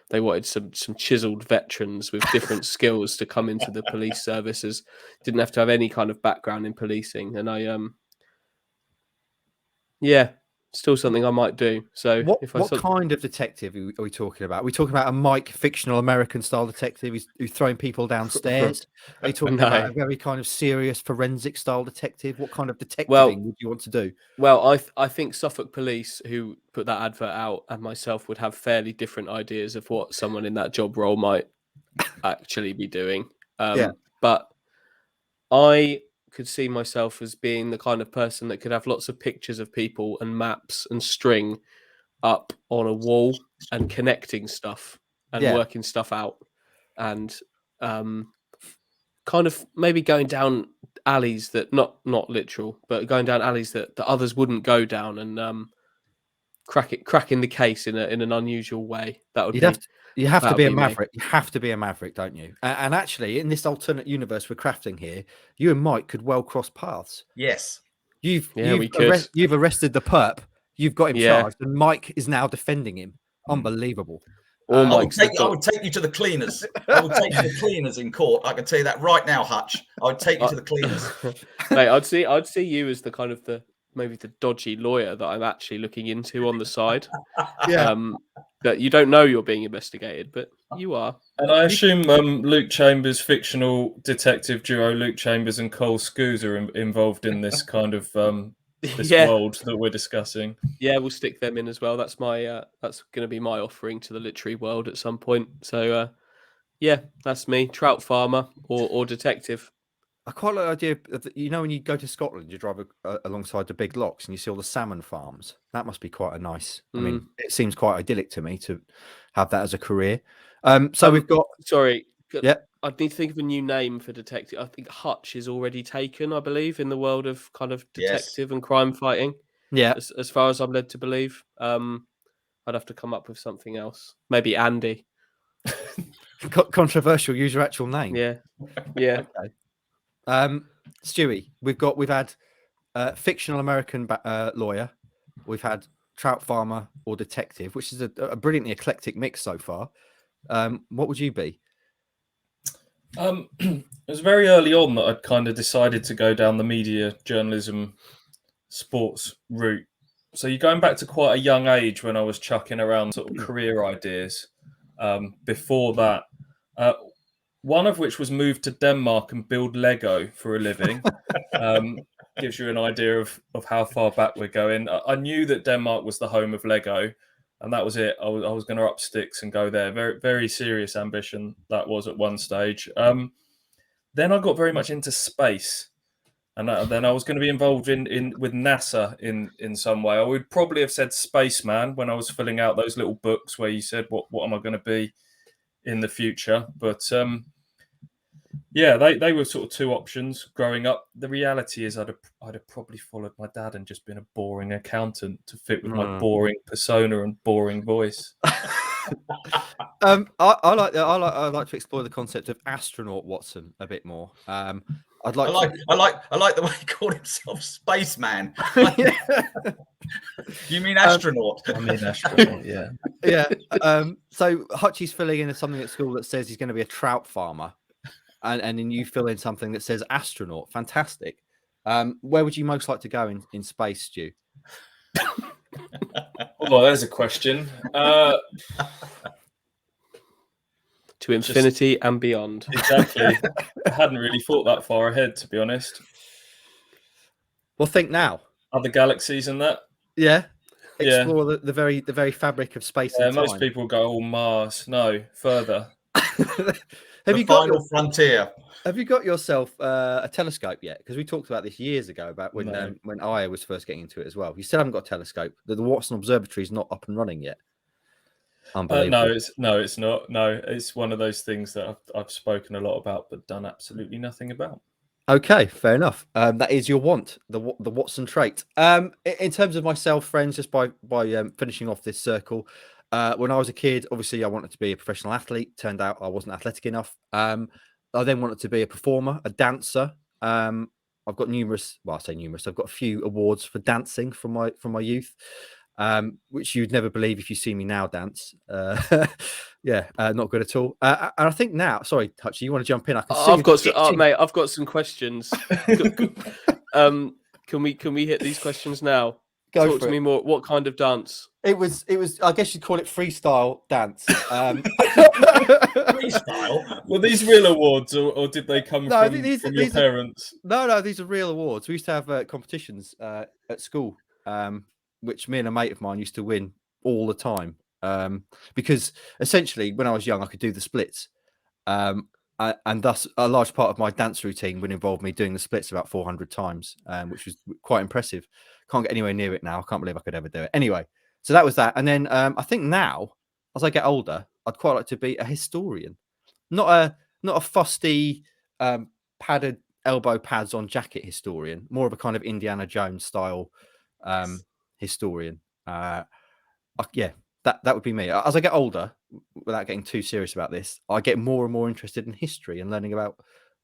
They wanted some chiseled veterans with different skills to come into the police services. Didn't have to have any kind of background in policing. And I still something I might do. So what kind of detective are we talking about? Are we talking about a Mike fictional American style detective who's throwing people downstairs? Are you talking about a very kind of serious forensic style detective? What kind of detectiving would you want to do? Well, I think Suffolk Police, who put that advert out, and myself would have fairly different ideas of what someone in that job role might actually be doing. But I could see myself as being the kind of person that could have lots of pictures of people and maps and string up on a wall and connecting stuff and working stuff out, and kind of maybe going down alleys that not literal, but going down alleys that others wouldn't go down, and cracking the case in an unusual way. That would You have to be a maverick. You have to be a maverick, don't you? And actually, in this alternate universe we're crafting here, you and Mike could well cross paths. Yes. You've arrested the perp you've got him Yeah. charged, and Mike is now defending him. Unbelievable. Or I would, Mike's the I would take you to the cleaners. I would take you to the cleaners in court. I can tell you that right now, Hutch. I would take you to the cleaners. Mate, I'd see you as the kind of maybe the dodgy lawyer that I'm actually looking into on the side. Yeah. That you don't know you're being investigated, but you are. And I assume Luke Chambers' fictional detective duo, Luke Chambers and Cole Scoos, are involved in this kind of this world that we're discussing. Yeah, we'll stick them in as well. That's my that's going to be my offering to the literary world at some point. So yeah, that's me, trout farmer or detective. I quite like the idea of, when you go to Scotland, you drive alongside the big locks and you see all the salmon farms. That must be quite a nice. I mean, it seems quite idyllic to me to have that as a career. So we've got. Sorry. Yeah. I'd need to think of a new name for detective. I think Hutch is already taken, I believe, in the world of kind of detective and crime fighting. Yeah. As far as I'm led to believe. I'd have to come up with something else. Maybe Andy. Controversial. Use your actual name. Yeah. Yeah. Okay. Stewie, we've had fictional American lawyer, we've had trout farmer or detective, which is a brilliantly eclectic mix so far. What would you be? It was very early on that I'd kind of decided to go down the media journalism sports route. So you're going back to quite a young age when I was chucking around sort of career ideas. Before that, one of which was move to Denmark and build Lego for a living. Gives you an idea of how far back we're going. I knew that Denmark was the home of Lego, and that was it. I was going to up sticks and go there. Very, very serious ambition that was at one stage. Then I got very much into space, and then I was going to be involved with NASA in some way. I would probably have said spaceman when I was filling out those little books where you said what am I going to be in the future, but yeah, they were sort of two options growing up. The reality is I'd have probably followed my dad and just been a boring accountant to fit with my boring persona and boring voice. I like to explore the concept of astronaut Watson a bit more. I like the way he called himself spaceman. You mean astronaut? I mean astronaut, yeah. Yeah. So Hutchie's filling in something at school that says he's going to be a trout farmer, and then you fill in something that says astronaut. Fantastic. Where would you most like to go in space, Stu? Oh, there's a question. To infinity and beyond. Exactly. I hadn't really thought that far ahead, to be honest. Well, think now. Other galaxies and that. Yeah. Explore the very fabric of space and time. Most people go, Mars. No, further. Have you got final frontier? Have you got yourself a telescope yet? Because we talked about this years ago about when I was first getting into it as well. You still haven't got a telescope. The Watson Observatory is not up and running yet. Unbelievable. No, it's not. No, it's one of those things that I've spoken a lot about, but done absolutely nothing about. Okay, fair enough. That is your want, the Watson trait. In terms of myself, friends, just by finishing off this circle, when I was a kid, obviously I wanted to be a professional athlete. Turned out I wasn't athletic enough. I then wanted to be a performer, a dancer. I've got I've got a few awards for dancing from my youth. Which you'd never believe if you see me now dance. Not good at all. And I think now, sorry, Hutchie, you want to jump in? I can see mate, I've got some questions. Can we hit these questions now? Talk to me more. What kind of dance? It was. I guess you'd call it freestyle dance. Freestyle. Were these real awards, or did they come from your parents? No, these are real awards. We used to have competitions at school. Which me and a mate of mine used to win all the time. Because essentially, when I was young, I could do the splits. And thus, a large part of my dance routine would involve me doing the splits about 400 times, which was quite impressive. Can't get anywhere near it now. I can't believe I could ever do it. Anyway, so that was that. And then I think now, as I get older, I'd quite like to be a historian. Not a fusty, padded elbow pads on jacket historian. More of a kind of Indiana Jones style historian. That would be me. As I get older, without getting too serious about this, I get more and more interested in history and learning about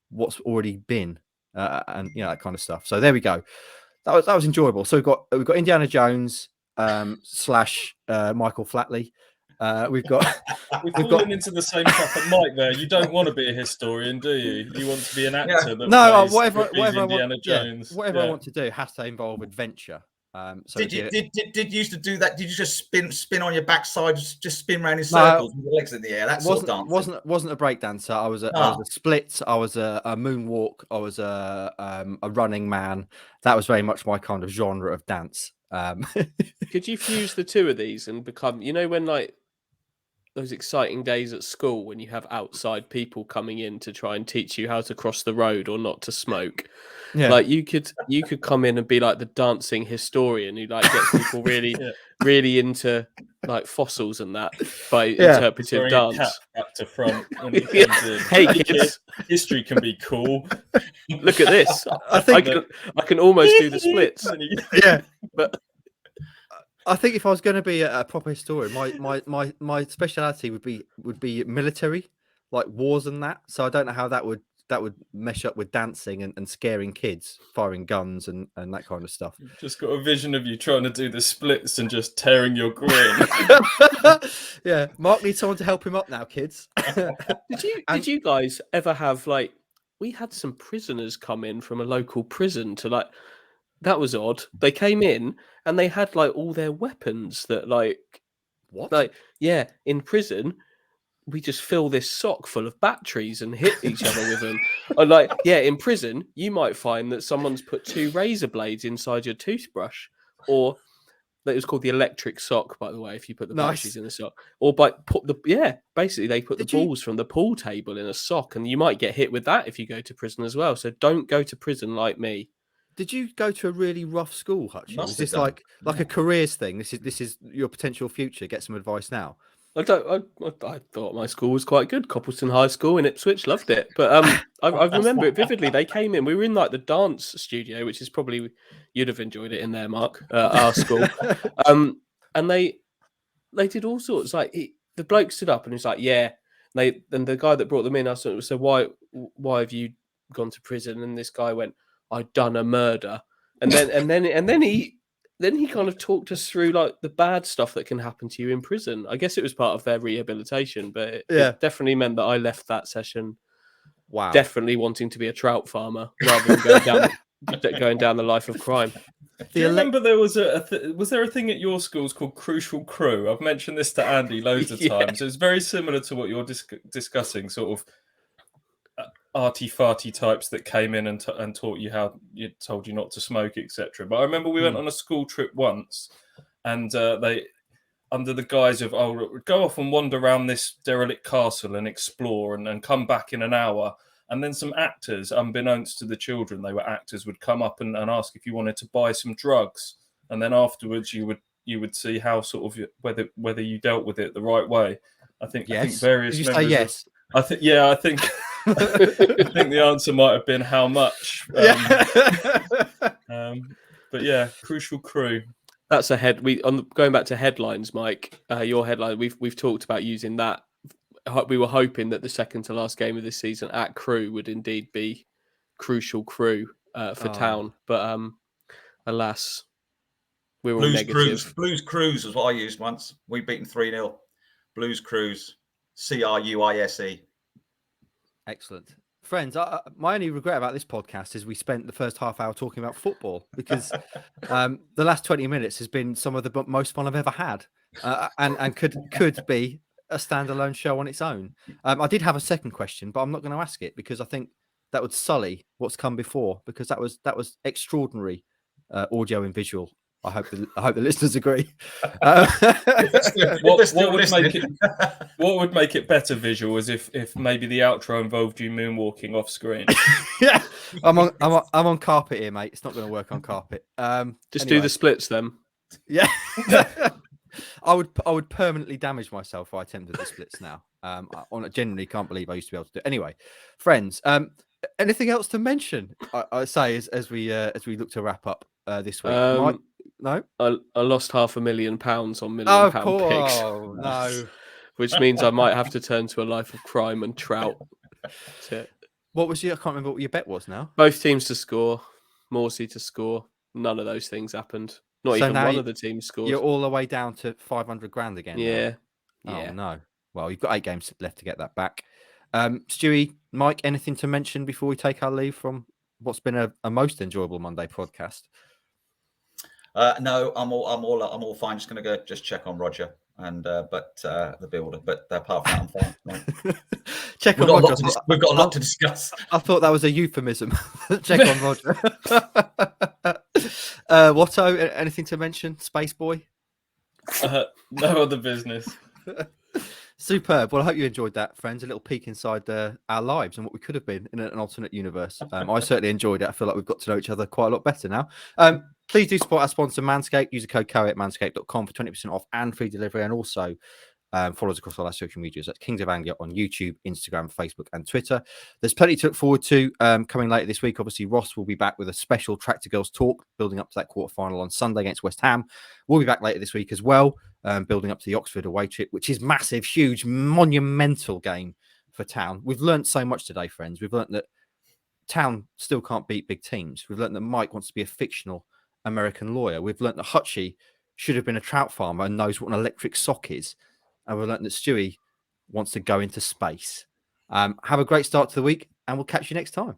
what's already been and that kind of stuff. So there we go. That was enjoyable. So we've got Indiana Jones, slash Michael Flatley. We've got. We're falling into the same trap at Mike there. You don't want to be a historian, do you? You want to be an actor that plays whatever Indiana Jones. Whatever I want to do has to involve adventure. So did you used to do that? Did you just spin on your backside, just spin around in circles with your legs in the air? That sort of dancing. Wasn't a break dancer. I was a split. I was a moonwalk. I was a running man. That was very much my kind of genre of dance. Could you fuse the two of these and become, when like those exciting days at school when you have outside people coming in to try and teach you how to cross the road or not to smoke? Yeah. Like you could come in and be like the dancing historian who like gets people really really into like fossils and that by interpretive dance. Back to front. Hey kids, history can be cool. Look at this. I think I can almost do the splits. Yeah, but I think if I was going to be a proper historian, my speciality would be military, like wars and that. So I don't know how that would mesh up with dancing and scaring kids, firing guns and that kind of stuff. Just got a vision of you trying to do the splits and just tearing your grin. Yeah, Mark needs someone to help him up now, kids. Did you guys ever have like? We had some prisoners come in from a local prison to like. That was odd. They came in and they had like all their weapons that like what? Like in prison we just fill this sock full of batteries and hit each other with them. And like in prison you might find that someone's put 2 razor blades inside your toothbrush, or that was called the electric sock, by the way, if you put the batteries in the sock, or basically they put the balls from the pool table in a sock, and you might get hit with that if you go to prison as well. So don't go to prison like me. Did you go to a really rough school, Hutch? Is this like a careers thing? This is your potential future. Get some advice now. I thought my school was quite good. Coppleston High School in Ipswich, loved it. But I remember it vividly. They came in. We were in like the dance studio, which is probably you'd have enjoyed it in there, Mark. Our school, and they did all sorts. Like the bloke stood up and he's like, "Yeah." And the guy that brought them in, I said, "So why have you gone to prison?" And this guy went, "I'd done a murder," and then he kind of talked us through like the bad stuff that can happen to you in prison. I guess it was part of their rehabilitation, but it definitely meant that I left that session. Wow, definitely wanting to be a trout farmer rather than going down the life of crime. Do you remember there was was there a thing at your schools called Crucial Crew? I've mentioned this to Andy loads of times. It's very similar to what you're discussing, sort of arty-farty types that came in and taught you told you not to smoke, etc. But I remember we went on a school trip once, and they, under the guise of go off and wander around this derelict castle and explore and come back in an hour, and then some actors, unbeknownst to the children, they were actors, would come up and ask if you wanted to buy some drugs, and then afterwards you would see how sort of whether you dealt with it the right way. I think various. Did you say yes? I think I think the answer might have been how much. But yeah, Crucial Crew. That's a head. Going back to headlines, Mike. Your headline. We've talked about using that. We were hoping that the second to last game of this season at Crew would indeed be Crucial Crew for Town, but alas, we were all negative. Blues Cruise was what I used once. We beat them 3-0. Blues Cruise. CRUISE. Excellent. Friends, my only regret about this podcast is we spent the first half hour talking about football, because the last 20 minutes has been some of the most fun I've ever had, and could be a standalone show on its own. I did have a second question, but I'm not going to ask it because I think that would sully what's come before, because that was extraordinary audio and visual. I hope the listeners agree. What would make it better visual is if maybe the outro involved you moonwalking off screen. Yeah, I'm on carpet here, mate. It's not going to work on carpet. Just do the splits then. Yeah, I would permanently damage myself if I attempted the splits now. I genuinely can't believe I used to be able to do it. Anyway, friends, anything else to mention? I say as we look to wrap up this week. No, I lost £500,000 on £1 million picks. Oh no, which means I might have to turn to a life of crime and trout. What was I can't remember what your bet was now. Both teams to score, Morsi to score. None of those things happened. Not So even now one of the teams scored. You're all the way down to 500 grand again. Yeah. Now. Yeah. Oh no. Well, you've got 8 games left to get that back. Stewie, Mike, anything to mention before we take our leave from what's been a most enjoyable Monday podcast? No, I'm all fine. Just going to go check on Roger and the builder. But apart from that, I'm fine. Check on Roger. We've got a lot to discuss. I thought that was a euphemism. Check on Roger. Watto, anything to mention? Space Boy? No other business. Superb. Well, I hope you enjoyed that, friends. A little peek inside our lives and what we could have been in an alternate universe. I certainly enjoyed it. I feel like we've got to know each other quite a lot better now. Please do support our sponsor, Manscaped. Use the code KOA at manscaped.com for 20% off and free delivery. And also follow us across all our social medias. That's Kings of Anglia on YouTube, Instagram, Facebook, and Twitter. There's plenty to look forward to coming later this week. Obviously, Ross will be back with a special Tractor Girls talk, building up to that quarterfinal on Sunday against West Ham. We'll be back later this week as well, building up to the Oxford away trip, which is massive, huge, monumental game for Town. We've learned so much today, friends. We've learned that Town still can't beat big teams. We've learned that Mike wants to be a fictional American lawyer. We've learned that Hutchie should have been a trout farmer and knows what an electric sock is. And we've learned that Stewie wants to go into space. Have a great start to the week, and we'll catch you next time.